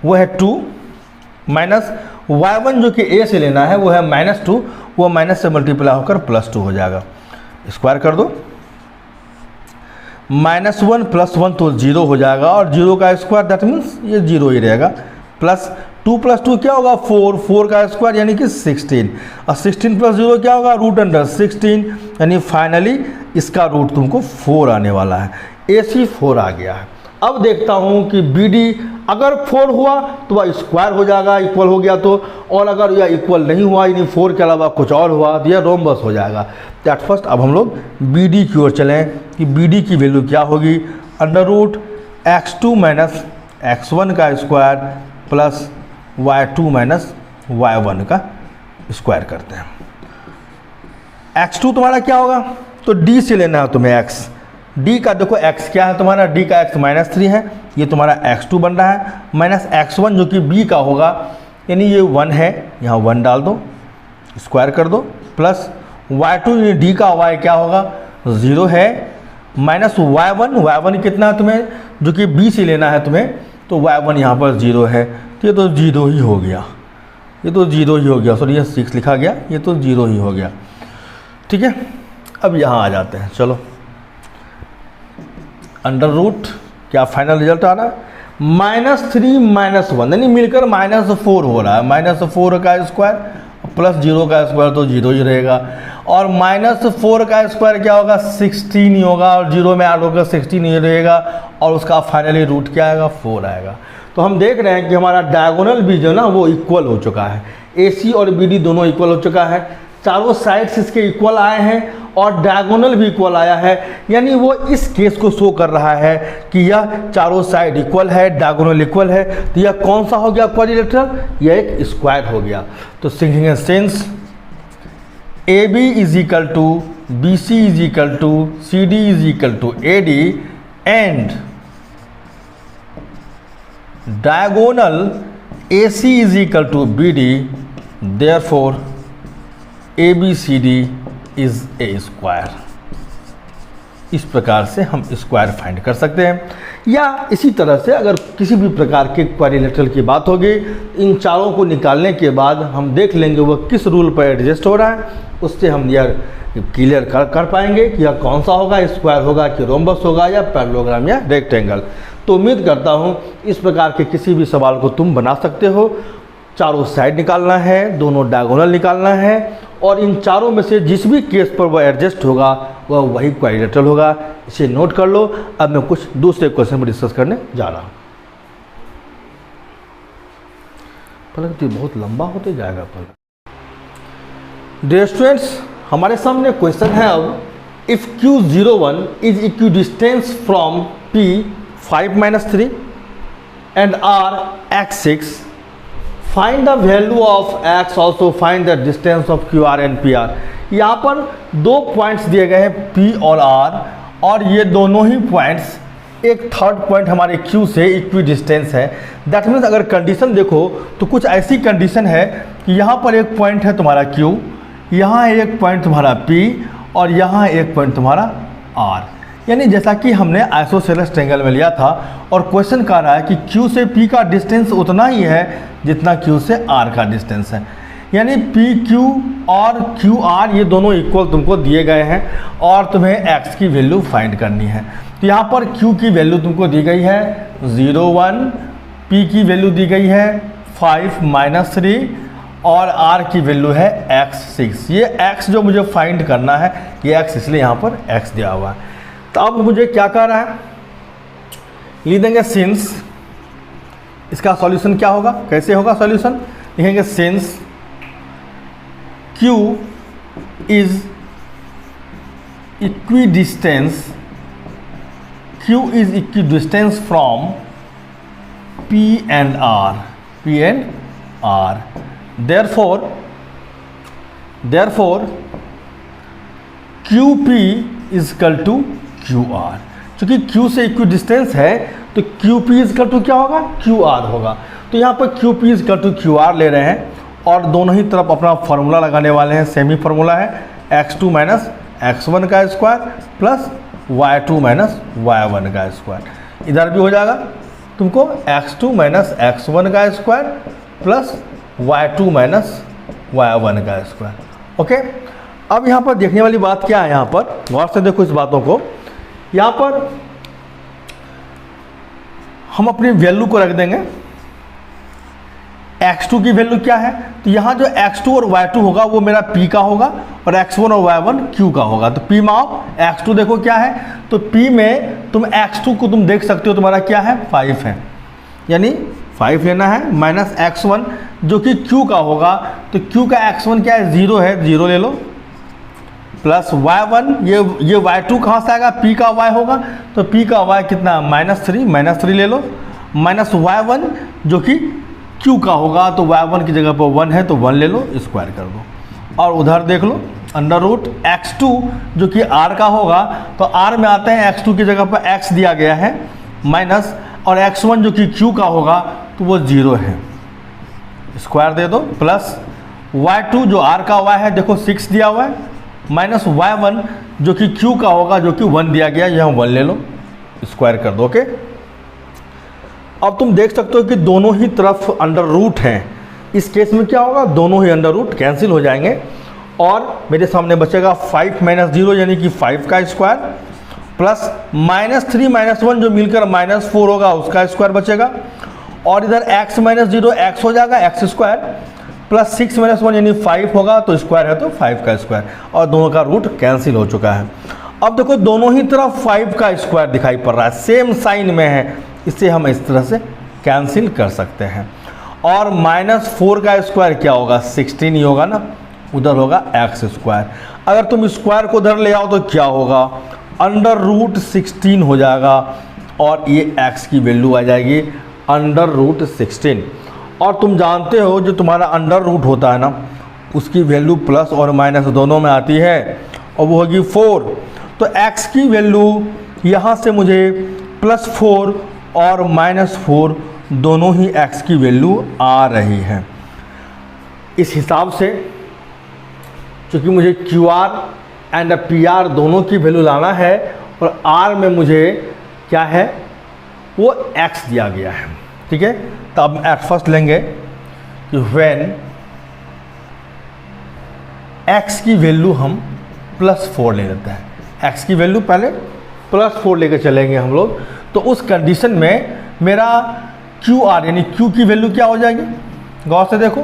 S1: वो है 2, माइनस y1 जो कि A से लेना है वो है -2, वो माइनस से मल्टीप्लाई होकर +2 हो जाएगा, स्क्वायर कर दो। -1 + 1 तो 0 हो जाएगा, और 0 का स्क्वायर दैट मीन्स ये 0 ही रहेगा, प्लस 2 + 2 क्या होगा 4 का स्क्वायर यानी कि 16, और 16 + 0 क्या होगा √16, यानी फाइनली इसका रूट तुमको 4 आने वाला है। AC 4 आ गया है। अब देखता हूँ कि BD अगर 4 हुआ तो वह स्क्वायर हो जाएगा, इक्वल हो गया तो, और अगर यह इक्वल नहीं हुआ यानी 4 के अलावा कुछ और हुआ तो यह रोम्बस हो जाएगा। दैट फर्स्ट अब हम लोग BD की ओर चलें कि BD की वैल्यू क्या होगी, √x2 - x1 का स्क्वायर प्लस y2 - y1 का स्क्वायर करते हैं। x2 तुम्हारा क्या होगा, तो D से लेना है तुम्हें x, D का देखो x क्या है तुम्हारा, D का x -3 है, ये तुम्हारा x2 बन रहा है, माइनस x1 जो कि B का होगा, यानी ये 1 है, यहाँ 1 डाल दो, स्क्वायर कर दो, प्लस y2 यानी D का y क्या होगा 0 है, माइनस y1 कितना है तुम्हें, जो कि B से लेना है तुम्हें, तो y1 यहाँ पर 0 है, तो ये तो 0 ही हो गया, ये तो 0 ही हो गया, सॉरी ये 6 लिखा गया, ये तो 0 ही हो गया। ठीक है, अब यहाँ आ जाते हैं, चलो √ क्या फाइनल रिजल्ट आ रहा है, -3 - 1 यानी मिलकर -4 हो रहा है, -4 का स्क्वायर प्लस 0 का स्क्वायर तो 0 ही रहेगा, और -4 का स्क्वायर क्या होगा 16 ही होगा, और 0 में ऐड होकर 16 ही रहेगा, और उसका फाइनली रूट क्या आएगा 4 आएगा। तो हम देख रहे हैं कि हमारा डायगोनल भी जो ना वो इक्वल हो चुका है, AC और BD दोनों इक्वल हो चुका है, चारों साइड्स इसके इक्वल आए हैं, और डायगोनल भी इक्वल आया है, यानी वो इस केस को शो कर रहा है कि यह चारों साइड इक्वल है, डायगोनल इक्वल है, तो यह कौन सा हो गया क्वाड्रिलेटरल, यह एक स्क्वायर हो गया। तो singing sense AB = BC = CD = AD and diagonal AC = BD, therefore ABCD is a square. इस प्रकार से हम स्क्वायर फाइंड कर सकते हैं, या इसी तरह से अगर किसी भी प्रकार के क्वाड्रिलेटरल की बात होगी, इन चारों को निकालने के बाद हम देख लेंगे वह किस रूल पर एडजस्ट हो रहा है, उससे हम क्लियर कर पाएंगे कि यह कौन सा होगा, स्क्वायर होगा कि रोम्बस होगा या पैरेललोग्राम या रेक्टेंगल। तो उम्मीद करता हूँ इस प्रकार के किसी भी सवाल को तुम बना सकते हो। चारों साइड निकालना है, दोनों डायगोनल निकालना है, और इन चारों में से जिस भी केस पर वह एडजस्ट होगा वह वही क्वाड्रिलेटरल होगा। इसे नोट कर लो। अब मैं कुछ दूसरे क्वेश्चन पर डिस्कस करने जा रहा हूँ। पलक तो बहुत लंबा होते जाएगा पलक। डियर स्टूडेंट्स, हमारे सामने क्वेश्चन है अब, if Q01 is equidistance from P 5-3 and R x6, find the value of x, also find the distance of QR and PR। यहाँ पर दो पॉइंट्स दिए गए हैं P और R, और ये दोनों ही पॉइंट्स एक थर्ड पॉइंट हमारे Q से इक्वी डिस्टेंस है। दैट मीन्स अगर कंडीशन देखो तो कुछ ऐसी कंडीशन है कि यहाँ पर एक पॉइंट है तुम्हारा Q, यहाँ एक पॉइंट तुम्हारा P, और यहाँ एक पॉइंट तुम्हारा R। यानी जैसा कि हमने आइसोसेलेस ट्रायंगल में लिया था, और क्वेश्चन कह रहा है कि Q से P का डिस्टेंस उतना ही है जितना Q से R का डिस्टेंस है। यानी PQ और QR ये दोनों इक्वल तुमको दिए गए हैं, और तुम्हें x की वैल्यू फाइंड करनी है। तो यहाँ पर Q की वैल्यू तुमको दी गई है 0-1, P की वैल्यू दी गई है 5-3, और R की वैल्यू है x6। ये x जो मुझे फाइंड करना है, ये x इसलिए यहाँ पर x दिया हुआ है। तो अब मुझे क्या कर रहा है, लिख देंगे सिंस। इसका सॉल्यूशन क्या होगा, कैसे होगा सॉल्यूशन, लिखेंगे since Q is equidistance, Q is equidistance from P and R. Therefore QP is equal to QR। चूँकि Q से इक्विडिस्टेंस है तो QP is equal to क्या होगा, QR होगा। तो यहाँ पर QP is equal to QR ले रहे हैं, और दोनों ही तरफ अपना फार्मूला लगाने वाले हैं। सेमी फार्मूला है x2 माइनस x1 का square plus y2 minus y1 का स्क्वायर। इधर भी हो जाएगा तुमको x2 माइनस x1 का square plus y2 minus y1 का स्क्वायर। ओके, अब यहाँ पर देखने वाली बात क्या है, यहाँ पर गौर से देखो इस बातों को। यहाँ पर हम अपनी वैल्यू को रख देंगे। x2 की वैल्यू क्या है, तो यहाँ जो x2 और y2 होगा वो मेरा p का होगा, और x1 और y1 q का होगा। तो p माप x2 देखो क्या है, तो p में तुम x2 को तुम देख सकते हो तुम्हारा क्या है 5 है, यानी 5 लेना है, माइनस x1 जो कि q का होगा। तो q का x1 क्या है 0 है, 0 ले लो, प्लस y1 ये y2 कहाँ से आएगा, p का y होगा, तो p का y कितना -3 ले लो, माइनस y1 जो कि q का होगा, तो y1 की जगह पर 1 है तो 1 ले लो, स्क्वायर कर दो। और उधर देख लो अंडर रूट x2 जो कि r का होगा, तो r में आते हैं x2 की जगह पर x दिया गया है माइनस, और x1 जो कि q का होगा तो वो 0 है, स्क्वायर दे दो, प्लस y2 जो r का y है देखो 6 दिया हुआ है, माइनस y1 जो कि q का होगा जो कि 1 दिया गया, यहाँ 1 ले लो, स्क्वायर कर दो। ओके, अब तुम देख सकते हो कि दोनों ही तरफ अंडर रूट हैं। इस केस में क्या होगा, दोनों ही अंडर रूट कैंसिल हो जाएंगे, और मेरे सामने बचेगा 5 माइनस 0 यानी कि 5 का स्क्वायर, प्लस -3 -1 जो मिलकर -4 होगा उसका स्क्वायर बचेगा, और इधर x माइनस 0 x हो जाएगा x स्क्वायर, प्लस 6 माइनस 1 यानी 5 होगा, तो स्क्वायर है तो 5 का स्क्वायर, और दोनों का रूट कैंसिल हो चुका है। अब देखो दोनों ही तरफ 5 का स्क्वायर दिखाई पड़ रहा है, सेम साइन में है, इसे हम इस तरह से कैंसिल कर सकते हैं। और -4 का स्क्वायर क्या होगा, 16 ही होगा ना, उधर होगा x स्क्वायर। अगर तुम स्क्वायर को उधर ले आओ तो क्या होगा, अंडर रूट 16 हो जाएगा, और ये x की वैल्यू आ जाएगी अंडर रूट 16। और तुम जानते हो जो तुम्हारा अंडर रूट होता है ना, उसकी वैल्यू प्लस और माइनस दोनों में आती है, और वो होगी 4। तो x की वैल्यू यहाँ से मुझे +4 और -4 दोनों ही x की वैल्यू आ रही है। इस हिसाब से चूँकि मुझे QR एंड PR दोनों की वैल्यू लाना है, और R में मुझे क्या है वो x दिया गया है, ठीक है। तो अब एट फर्स्ट लेंगे कि व्हेन x की वैल्यू हम +4 ले लेते हैं। x की वैल्यू पहले +4 लेके चलेंगे हम लोग। तो उस कंडीशन में मेरा QR यानी Q की वैल्यू क्या हो जाएगी, गौर से देखो,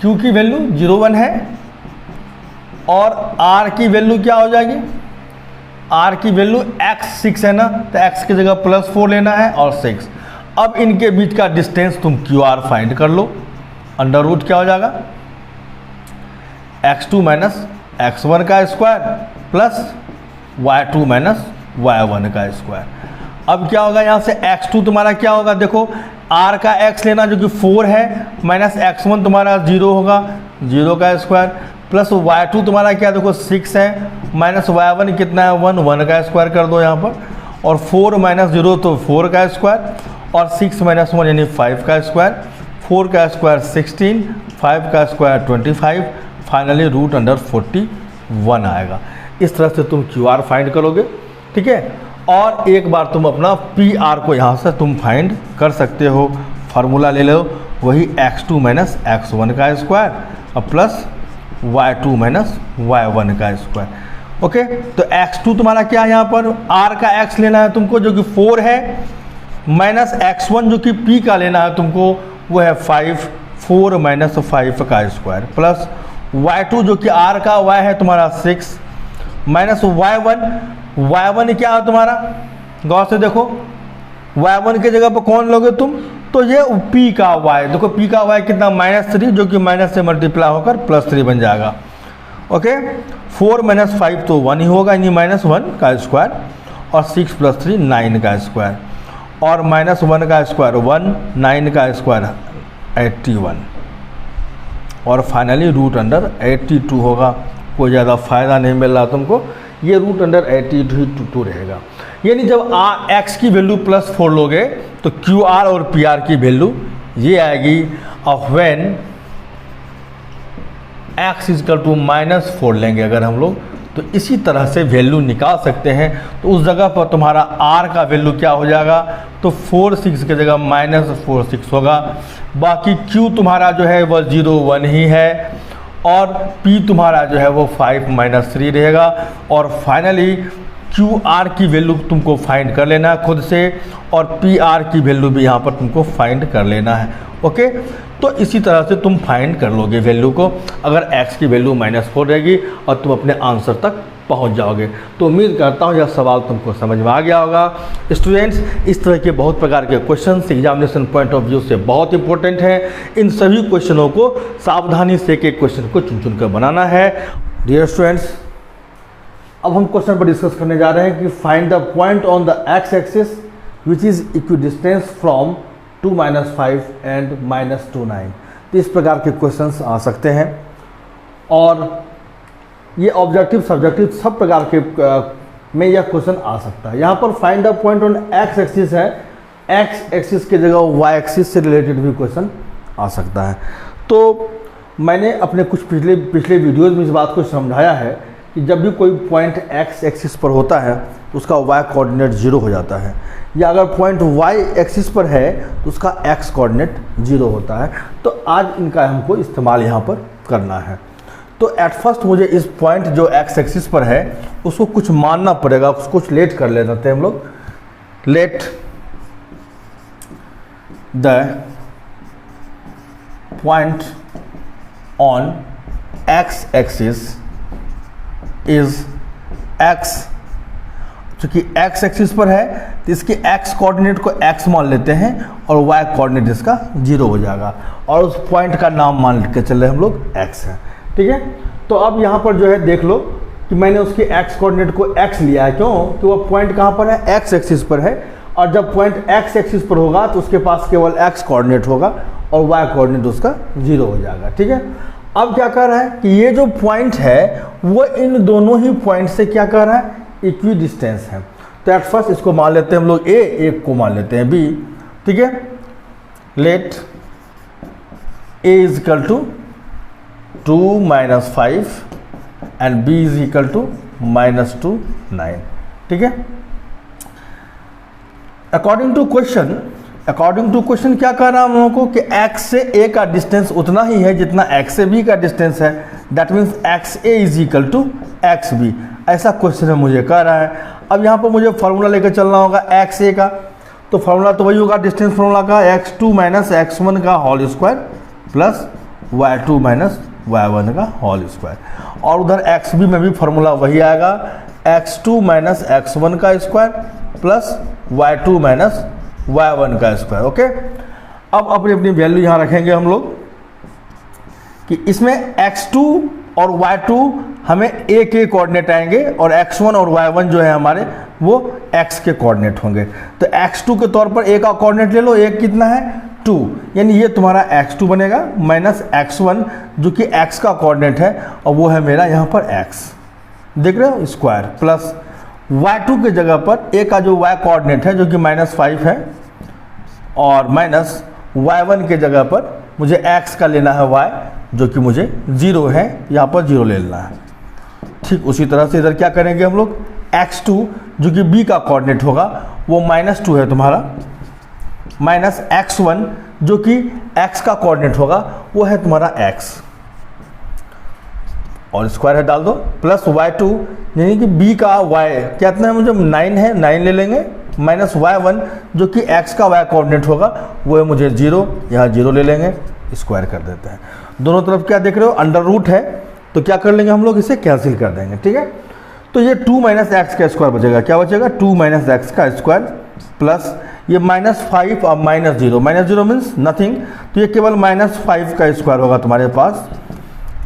S1: Q की वैल्यू 0,1 है और R की वैल्यू क्या हो जाएगी, R की वैल्यू x 6 है ना, तो x की जगह +4 लेना है और 6। अब इनके बीच का डिस्टेंस तुम QR फाइंड कर लो। अंडर रूट क्या हो जाएगा, x2 माइनस x1 का square plus y2 minus y1 का स्क्वायर। अब क्या होगा, यहाँ से x2 तुम्हारा क्या होगा, देखो r का x लेना जो कि 4 है, माइनस x1 तुम्हारा 0 होगा, 0 का स्क्वायर, प्लस y2 तुम्हारा क्या देखो 6 है, माइनस y1 कितना है 1, 1 का स्क्वायर कर दो यहाँ पर, और 4 माइनस 0 तो 4 का स्क्वायर, और 6 माइनस 1 यानी 5 का स्क्वायर, 4 का स्क्वायर 16, 5 का स्क्वायर 25, फाइनली रूट अंडर 41 आएगा। इस तरह से तुम QR फाइंड करोगे, ठीक है। और एक बार तुम अपना PR को यहाँ से तुम फाइंड कर सकते हो, फार्मूला ले लो, वही x2 माइनस x1 का स्क्वायर और प्लस y2 माइनस y1 का स्क्वायर। ओके, तो x2 तुम्हारा क्या है, यहाँ पर r का x लेना है तुमको जो कि 4 है, माइनस x1 जो कि p का लेना है तुमको, वो है 5, 4 माइनस 5 का स्क्वायर, प्लस y2 जो कि r का y है तुम्हारा 6, माइनस y1 क्या है तुम्हारा, गौर से देखो, y1 की जगह पर कौन लोगे तुम, तो ये p का y, देखो p का y कितना -3 जो कि माइनस से मल्टीप्लाई होकर +3 बन जाएगा। ओके, 4 माइनस 5 तो 1 ही होगा, यानी -1 का स्क्वायर, और 6 + 3 9 का स्क्वायर, और -1 का स्क्वायर 1, 9 का स्क्वायर 81, और फाइनली रूट अंडर 82 होगा। कोई ज़्यादा फ़ायदा नहीं मिल रहा तुमको, ये रूट अंडर 82 रहेगा। यानी जब x की वैल्यू +4 लोगे तो QR और PR की वैल्यू ये आएगी, ऑफ व्हेन x = -4 लेंगे अगर हम लोग, तो इसी तरह से वैल्यू निकाल सकते हैं। तो उस जगह पर तुम्हारा R का वैल्यू क्या हो जाएगा, तो 4 6 की जगह -4 6 होगा। बाकी Q तुम्हारा जो है वह 0 1 ही है, और P तुम्हारा जो है वो 5 - 3 रहेगा। और फाइनली QR की वैल्यू तुमको फाइंड कर लेना है खुद से, और PR की वैल्यू भी यहाँ पर तुमको फाइंड कर लेना है। ओके, तो इसी तरह से तुम फाइंड कर लोगे वैल्यू को, अगर x की वैल्यू -4 रहेगी और तुम अपने आंसर तक पहुंच जाओगे। तो उम्मीद करता हूं यह सवाल तुमको समझ में आ गया होगा। स्टूडेंट्स, इस तरह के बहुत प्रकार के questions examination point of view से बहुत इंपॉर्टेंट हैं। इन सभी क्वेश्चनों को सावधानी से एक एक क्वेश्चन को चुन चुन कर बनाना है। डियर स्टूडेंट्स, अब हम क्वेश्चन पर डिस्कस करने जा रहे हैं कि find the point on the x axis which is equidistance from 2 - 5 and -2 9। तो इस प्रकार के क्वेश्चंस आ सकते हैं, और ये ऑब्जेक्टिव सब्जेक्टिव सब प्रकार के में यह क्वेश्चन आ सकता है। यहाँ पर find the point on x axis है, x एक्सिस की जगह y एक्सिस से रिलेटेड भी क्वेश्चन आ सकता है। तो मैंने अपने कुछ पिछले वीडियोज़ में इस बात को समझाया है कि जब भी कोई पॉइंट x एक्सिस पर होता है तो उसका y कोऑर्डिनेट 0 हो जाता है, या अगर पॉइंट y एक्सिस पर है तो उसका x कोऑर्डिनेट 0 होता है। तो आज इनका हमको इस्तेमाल यहाँ पर करना है। तो एट फर्स्ट मुझे इस पॉइंट जो x एक्सिस पर है उसको कुछ मानना पड़ेगा, उसको कुछ लेट कर लेते हैं हम लोग। Let the point on x axis is x, चूँकि x एक्सिस पर है तो इसके x कोऑर्डिनेट को x मान लेते हैं और y कोऑर्डिनेट इसका 0 हो जाएगा, और उस पॉइंट का नाम मान के चल रहे हम लोग x है। ठीक है, तो अब यहाँ पर जो है देख लो कि मैंने उसके x कोऑर्डिनेट को x लिया है, क्यों कि वो पॉइंट कहाँ पर है, x एक्सिस पर है, और जब पॉइंट x एक्सिस पर होगा तो उसके पास केवल x कोऑर्डिनेट होगा और y कोऑर्डिनेट उसका 0 हो जाएगा। ठीक है, अब क्या कर रहा है कि ये जो पॉइंट है वो इन दोनों ही पॉइंट से क्या कर रहा है, इक्वी डिस्टेंस है। तो एट फर्स्ट इसको मान लेते हैं हम लोग a, एक को मान लेते हैं b। ठीक है, let a is equal to 2 - 5 and b is equal to -2 9। ठीक है, अकॉर्डिंग टू क्वेश्चन क्या कर रहा हूं हम लोगों को कि x से a का डिस्टेंस उतना ही है जितना x से b का डिस्टेंस है, that means X A is equal to X B. ऐसा क्वेश्चन मुझे कह रहा है। अब यहाँ पर मुझे फार्मूला लेकर चलना होगा एक्स ए का, तो फार्मूला तो वही होगा डिस्टेंस फार्मूला का, x2 माइनस x1 का whole square plus y2 minus y1 का होल स्क्वायर। और उधर एक्स बी में भी फार्मूला वही आएगा, x2 माइनस x1 का square plus y2 minus y1 का स्क्वायर। ओके, अब अपनी अपनी वैल्यू यहाँ रखेंगे हम लोग कि इसमें x2 और y2 हमें a के कोऑर्डिनेट आएंगे और x1 और y1 जो है हमारे वो x के कोऑर्डिनेट होंगे। तो x2 के तौर पर a का कोऑर्डिनेट ले लो, a कितना है 2, यानी ये तुम्हारा x2 बनेगा माइनस x1 जो कि x का कोऑर्डिनेट है और वो है मेरा यहाँ पर x, देख रहे हो, स्क्वायर प्लस y2 के जगह पर a का जो y कोऑर्डिनेट है जो कि -5 है और माइनस y1 के जगह पर मुझे x का लेना है y जो कि मुझे 0 है, यहाँ पर 0 ले लेना है। ठीक उसी तरह से इधर क्या करेंगे हम लोग, x2 जो कि b का कोऑर्डिनेट होगा वो -2 है तुम्हारा, माइनस x1 जो कि x का कोऑर्डिनेट होगा वो है तुम्हारा x और स्क्वायर है डाल दो, प्लस y2 यानी कि b का y कितना है मुझे 9 है, 9 ले लेंगे, माइनस y1 जो कि x का y कोऑर्डिनेट होगा वो है मुझे 0, यहाँ 0 ले लेंगे, स्क्वायर कर देते हैं। दोनों तरफ क्या देख रहे हो, अंडर रूट है, तो क्या कर लेंगे हम लोग, इसे कैंसिल कर देंगे। ठीक है, तो ये 2 माइनस एक्स का स्क्वायर बचेगा, क्या बचेगा 2 माइनस एक्स का स्क्वायर प्लस ये -5 और -0, -0 मीन्स नथिंग, तो ये केवल -5 का स्क्वायर होगा तुम्हारे पास।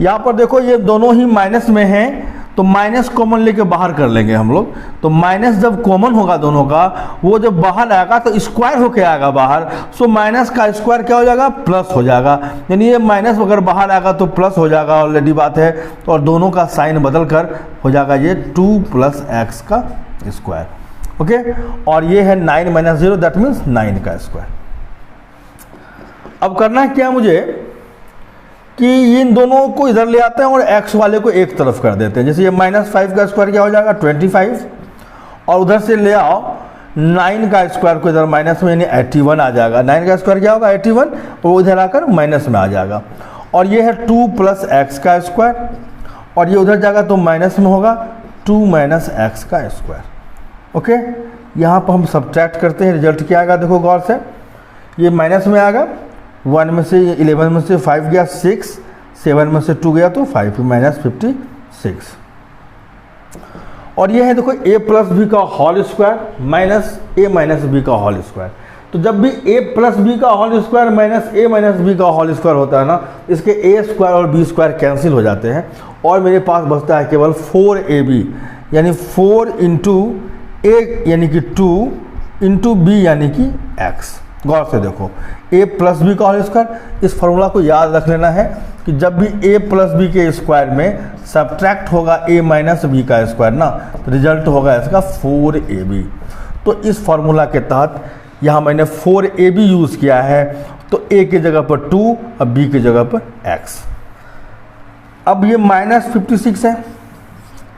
S1: यहाँ पर देखो ये दोनों ही माइनस में हैं तो माइनस कॉमन लेके बाहर कर लेंगे हम लोग, तो माइनस जब कॉमन होगा दोनों का वो जब बाहर आएगा तो स्क्वायर होके आएगा बाहर, सो माइनस का स्क्वायर क्या हो जाएगा, प्लस हो जाएगा, यानी ये माइनस अगर बाहर आएगा तो प्लस हो जाएगा, ऑलरेडी बात है, तो और दोनों का साइन बदल कर हो जाएगा ये 2 + x का स्क्वायर। ओके, और ये है 9 - 0 दैट मीन्स 9 का स्क्वायर। अब करना है क्या मुझे कि इन दोनों को इधर ले आते हैं और x वाले को एक तरफ कर देते हैं, जैसे ये -5 का स्क्वायर क्या हो जाएगा 25, और उधर से ले आओ 9 का स्क्वायर को इधर माइनस में, यानी 81 आ जाएगा, 9 का स्क्वायर क्या होगा 81, वो इधर आकर माइनस में आ जाएगा, और ये है 2 + x का स्क्वायर, और ये उधर जाएगा तो माइनस में होगा 2 - x का स्क्वायर। ओके, यहाँ पर हम सब्ट्रैक्ट करते हैं, रिजल्ट क्या आएगा देखो गौर से, ये माइनस में आएगा, 1 में से 11 में से 5 गया 6, 7 में से 2 गया तो 5 -56, और ये है देखो a + b का whole square minus a - b का होल स्क्वायर। तो जब भी a + b का whole square minus a - b का होल स्क्वायर होता है ना, इसके a स्क्वायर और b स्क्वायर कैंसिल हो जाते हैं और मेरे पास बचता है केवल 4ab, यानी 4 × a यानी कि 2 × b यानी कि x। गौर से देखो a + b का होल स्क्वायर, इस फार्मूला को याद रख लेना है कि जब भी a + b के स्क्वायर में सब्ट्रैक्ट होगा a - b का स्क्वायर ना, तो रिजल्ट होगा इसका 4ab। तो इस फार्मूला के तहत यहाँ मैंने 4ab यूज़ किया है, तो a की जगह पर 2 और b की जगह पर x। अब ये -56 है,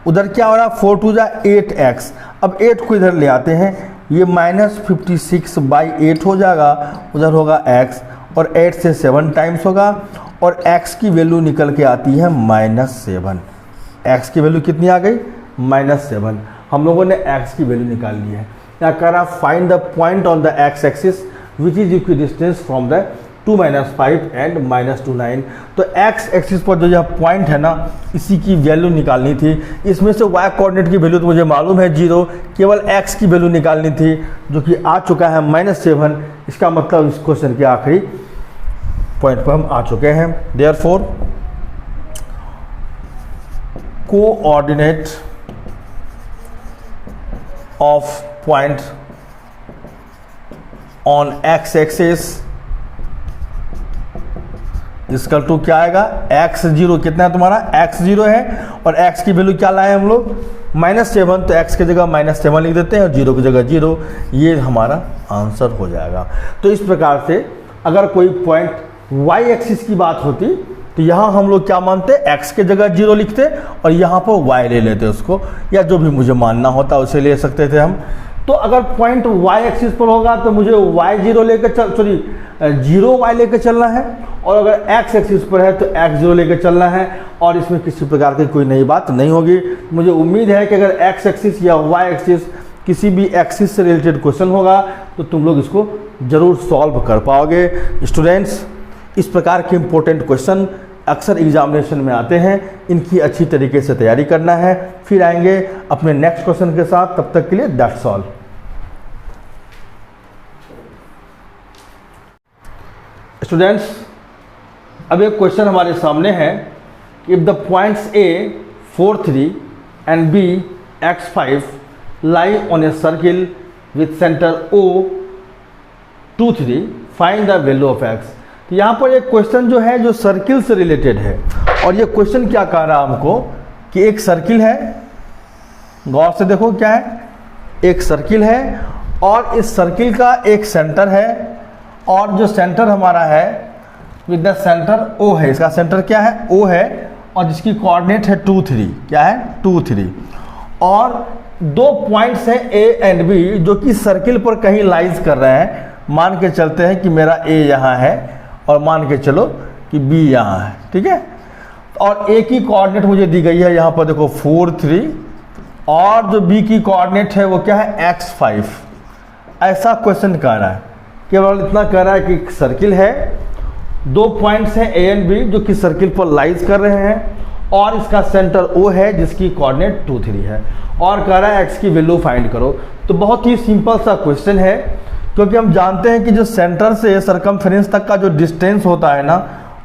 S1: उधर क्या हो रहा है 4 × 2 = 8x, अब 8 को इधर ले आते हैं, ये -56/8 हो जाएगा, उधर होगा x, और 8 से 7 टाइम्स होगा, और x की वैल्यू निकल के आती है -7। x की वैल्यू कितनी आ गई -7। हम लोगों ने x की वैल्यू निकाल ली है। यहाँ कह रहा find the point on the x axis which is equidistance from the 2 - 5 and -2 9। तो x एक्सिस पर जो यह पॉइंट है ना, इसी की वैल्यू निकालनी थी। इसमें से y कोऑर्डिनेट की वैल्यू तो मुझे मालूम है 0, केवल x की वैल्यू निकालनी थी जो कि आ चुका है -7। इसका मतलब इस क्वेश्चन के आखिरी पॉइंट पर हम आ चुके हैं। Therefore coordinate of point on x axis इसका टू क्या आएगा x0, कितना है तुम्हारा x0 है, और x की वैल्यू क्या लाए हम लोग -7, तो x की जगह -7 लिख देते हैं और 0 की जगह 0, ये हमारा आंसर हो जाएगा। तो इस प्रकार से अगर कोई पॉइंट y एक्सिस की बात होती तो यहाँ हम लोग क्या मानते, x की जगह 0 लिखते और यहाँ पर y ले लेते उसको, या जो भी मुझे मानना होता उसे ले सकते थे हम। तो अगर पॉइंट y एक्सिस पर होगा तो मुझे y0 लेकर 0y लेकर चलना है, और अगर एक्स एक्सिस पर है तो एक्स जीरो लेकर चलना है और इसमें किसी प्रकार की कोई नई बात नहीं होगी। मुझे उम्मीद है कि अगर एक्स एक्सिस या वाई एक्सिस किसी भी एक्सिस से रिलेटेड क्वेश्चन होगा तो तुम लोग इसको ज़रूर सॉल्व कर पाओगे। स्टूडेंट्स, इस प्रकार के इम्पोर्टेंट क्वेश्चन अक्सर एग्जामिनेशन में आते हैं, इनकी अच्छी तरीके से तैयारी करना है। फिर आएंगे अपने नेक्स्ट क्वेश्चन के साथ, तब तक के लिए दैट्स ऑल। स्टूडेंट्स, अब एक क्वेश्चन हमारे सामने है, if the points A 4 3 and B x 5 lie on a circle with center O 2 3 find the value of x। तो यहाँ पर एक क्वेश्चन जो है जो सर्किल से रिलेटेड है, और ये क्वेश्चन क्या कह रहा है हमको कि एक सर्किल है, गौर से देखो क्या है, एक सर्किल है और इस सर्किल का एक सेंटर है और जो सेंटर हमारा है विद द सेंटर O है, इसका सेंटर क्या है, O है, और जिसकी कोऑर्डिनेट है 2 3, क्या है 2 3, और दो पॉइंट्स हैं A एंड B जो कि सर्किल पर कहीं लाइज कर रहे हैं। मान के चलते हैं कि मेरा A यहाँ है और मान के चलो कि B यहाँ है, ठीक है, और A की कोऑर्डिनेट मुझे दी गई है यहाँ पर देखो 4 3, और जो B की कोऑर्डिनेट है वो क्या है x 5। ऐसा क्वेश्चन कह रहा है, केवल इतना कह रहा है कि एक सर्किल है, दो पॉइंट्स हैं A एंड B जो कि सर्किल पर लाइज कर रहे हैं, और इसका सेंटर O है जिसकी कोऑर्डिनेट 2 3 है, और कह रहा है x की वैल्यू फाइंड करो। तो बहुत ही सिंपल सा क्वेश्चन है, क्योंकि हम जानते हैं कि जो सेंटर से सरकमफ्रेंस तक का जो डिस्टेंस होता है ना,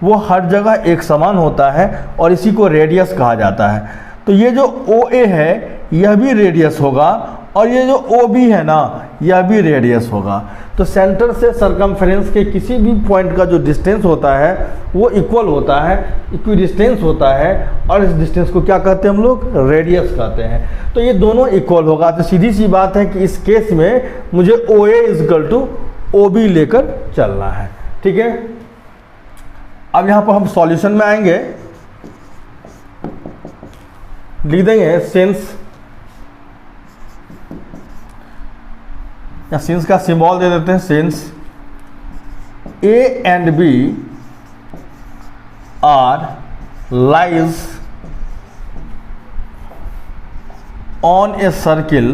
S1: वो हर जगह एक समान होता है और इसी को रेडियस कहा जाता है। तो ये जो OA है यह भी रेडियस होगा, और ये जो OB है ना यह भी रेडियस होगा। तो सेंटर से सरकमफ्रेंस के किसी भी पॉइंट का जो डिस्टेंस होता है वो इक्वल होता है, इक्वी डिस्टेंस होता है, और इस डिस्टेंस को क्या कहते हैं हम लोग, रेडियस कहते हैं। तो ये दोनों इक्वल होगा। तो सीधी सी बात है कि इस केस में मुझे OA इक्वल टू OB लेकर चलना है, ठीक है। अब यहाँ पर हम सॉल्यूशन में आएंगे, लिख देंगे सिंस, या सिंस का सिंबल दे देते हैं, since A and B are lies on a circle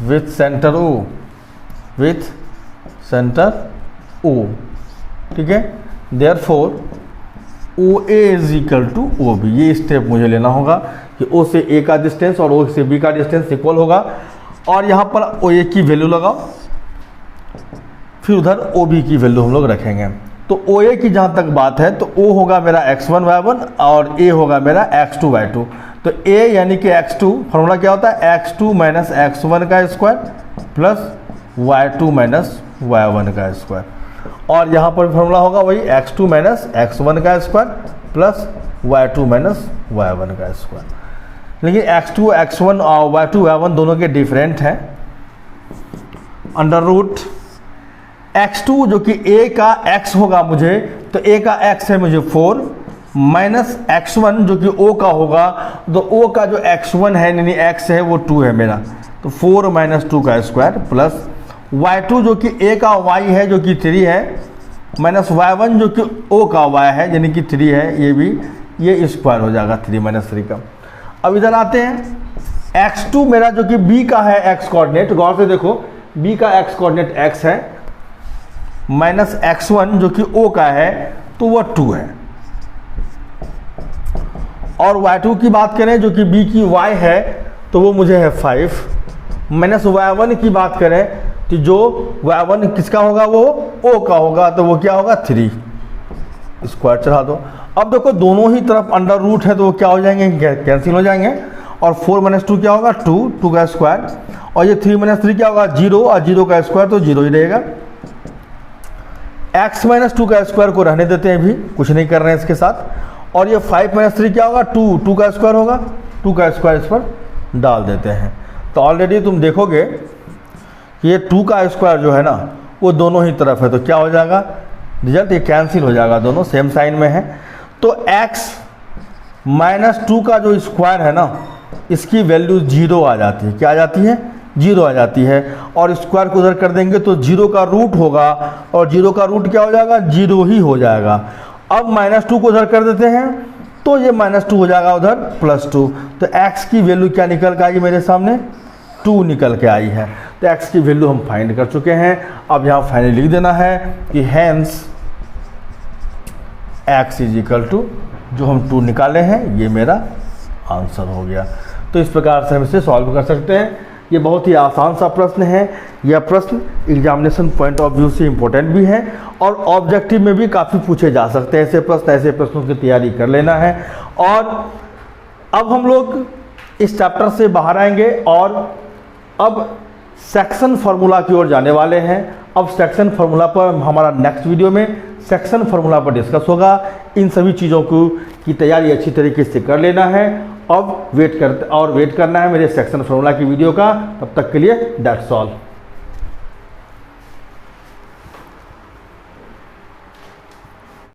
S1: with centre O, with centre O, ठीक है। Therefore OA is equal to OB। ये स्टेप मुझे लेना होगा कि O से A का डिस्टेंस और O से B का डिस्टेंस इक्वल होगा, और यहाँ पर OA की वैल्यू लगाओ, फिर उधर OB की वैल्यू हम लोग रखेंगे। तो OA की जहाँ तक बात है तो O होगा मेरा x1 y1 और A होगा मेरा x2 y2। तो A यानी कि x2, फॉर्मूला क्या होता है, x2 माइनस x1 का square plus y2 minus y1 का स्क्वायर, और यहाँ पर फॉर्मूला होगा वही x2 माइनस x1 का square plus y2 minus y1 का स्क्वायर। लेकिन x2 x1 और y2 y1 दोनों के डिफरेंट हैं। अंडर रूट x2 जो कि A का x होगा मुझे, तो A का x है मुझे 4, माइनस x1 जो कि O का होगा, तो O का जो x1 है यानी x है वो 2 है मेरा, तो 4 माइनस 2 का स्क्वायर प्लस y2 जो कि A का y है जो कि 3 है, माइनस y1 जो कि O का y है यानी कि 3 है, ये भी ये स्क्वायर हो जाएगा 3 माइनस 3 का। अब इधर आते हैं, x2 मेरा जो कि B का है x कोऑर्डिनेट, गौर से देखो B का x कोऑर्डिनेट x है, माइनस x1 जो कि O का है तो वह 2 है, और y2 की बात करें जो कि B की y है तो वो मुझे है 5, माइनस y1 की बात करें तो जो y1 किसका होगा वो O का होगा, तो वो क्या होगा 3, स्क्वायर चढ़ा दो। अब देखो दोनों ही तरफ अंडर रूट है तो वो क्या हो जाएंगे, कैंसिल हो जाएंगे, और 4 माइनस 2 क्या होगा 2, 2 का स्क्वायर, और ये 3 माइनस 3 क्या होगा 0, और 0 का स्क्वायर तो 0 ही रहेगा। x माइनस 2 का स्क्वायर को रहने देते हैं, अभी कुछ नहीं कर रहे हैं इसके साथ, और ये 5 माइनस 3 क्या होगा 2, 2 का स्क्वायर होगा, 2 का स्क्वायर इस पर डाल देते हैं। तो ऑलरेडी तुम देखोगे कि ये 2 का स्क्वायर जो है ना वो दोनों ही तरफ है, तो क्या हो जाएगा रिजल्ट, ये कैंसिल हो जाएगा, दोनों सेम साइन में है। तो x माइनस 2 का जो स्क्वायर है ना इसकी वैल्यू 0 आ जाती है, क्या आ जाती है जीरो आ जाती है, और स्क्वायर को उधर कर देंगे तो जीरो का रूट होगा, और जीरो का रूट क्या हो जाएगा, जीरो ही हो जाएगा। अब -2 को उधर कर देते हैं तो ये -2 हो जाएगा उधर +2, तो x की वैल्यू क्या निकल के आई मेरे सामने, 2 निकल के आई है। तो x की वैल्यू हम फाइंड कर चुके हैं। अब यहाँ फाइनली लिख देना है कि हैंस x = जो हम 2 निकाले हैं ये मेरा आंसर हो गया। तो इस प्रकार से हम इसे सॉल्व कर सकते हैं। ये बहुत ही आसान सा प्रश्न है। यह प्रश्न एग्जामिनेशन पॉइंट ऑफ व्यू से इम्पोर्टेंट भी है और ऑब्जेक्टिव में भी काफ़ी पूछे जा सकते हैं ऐसे प्रश्न। ऐसे प्रश्नों की तैयारी कर लेना है। और अब हम लोग इस चैप्टर से बाहर आएंगे और अब सेक्शन फार्मूला की ओर जाने वाले हैं। अब सेक्शन फार्मूला पर हमारा नेक्स्ट वीडियो में सेक्शन फार्मूला पर डिस्कस होगा। इन सभी चीज़ों की तैयारी अच्छी तरीके से कर लेना है। अब वेट करना है मेरे सेक्शन फार्मूला की वीडियो का। तब तक के लिए दैट्स ऑल।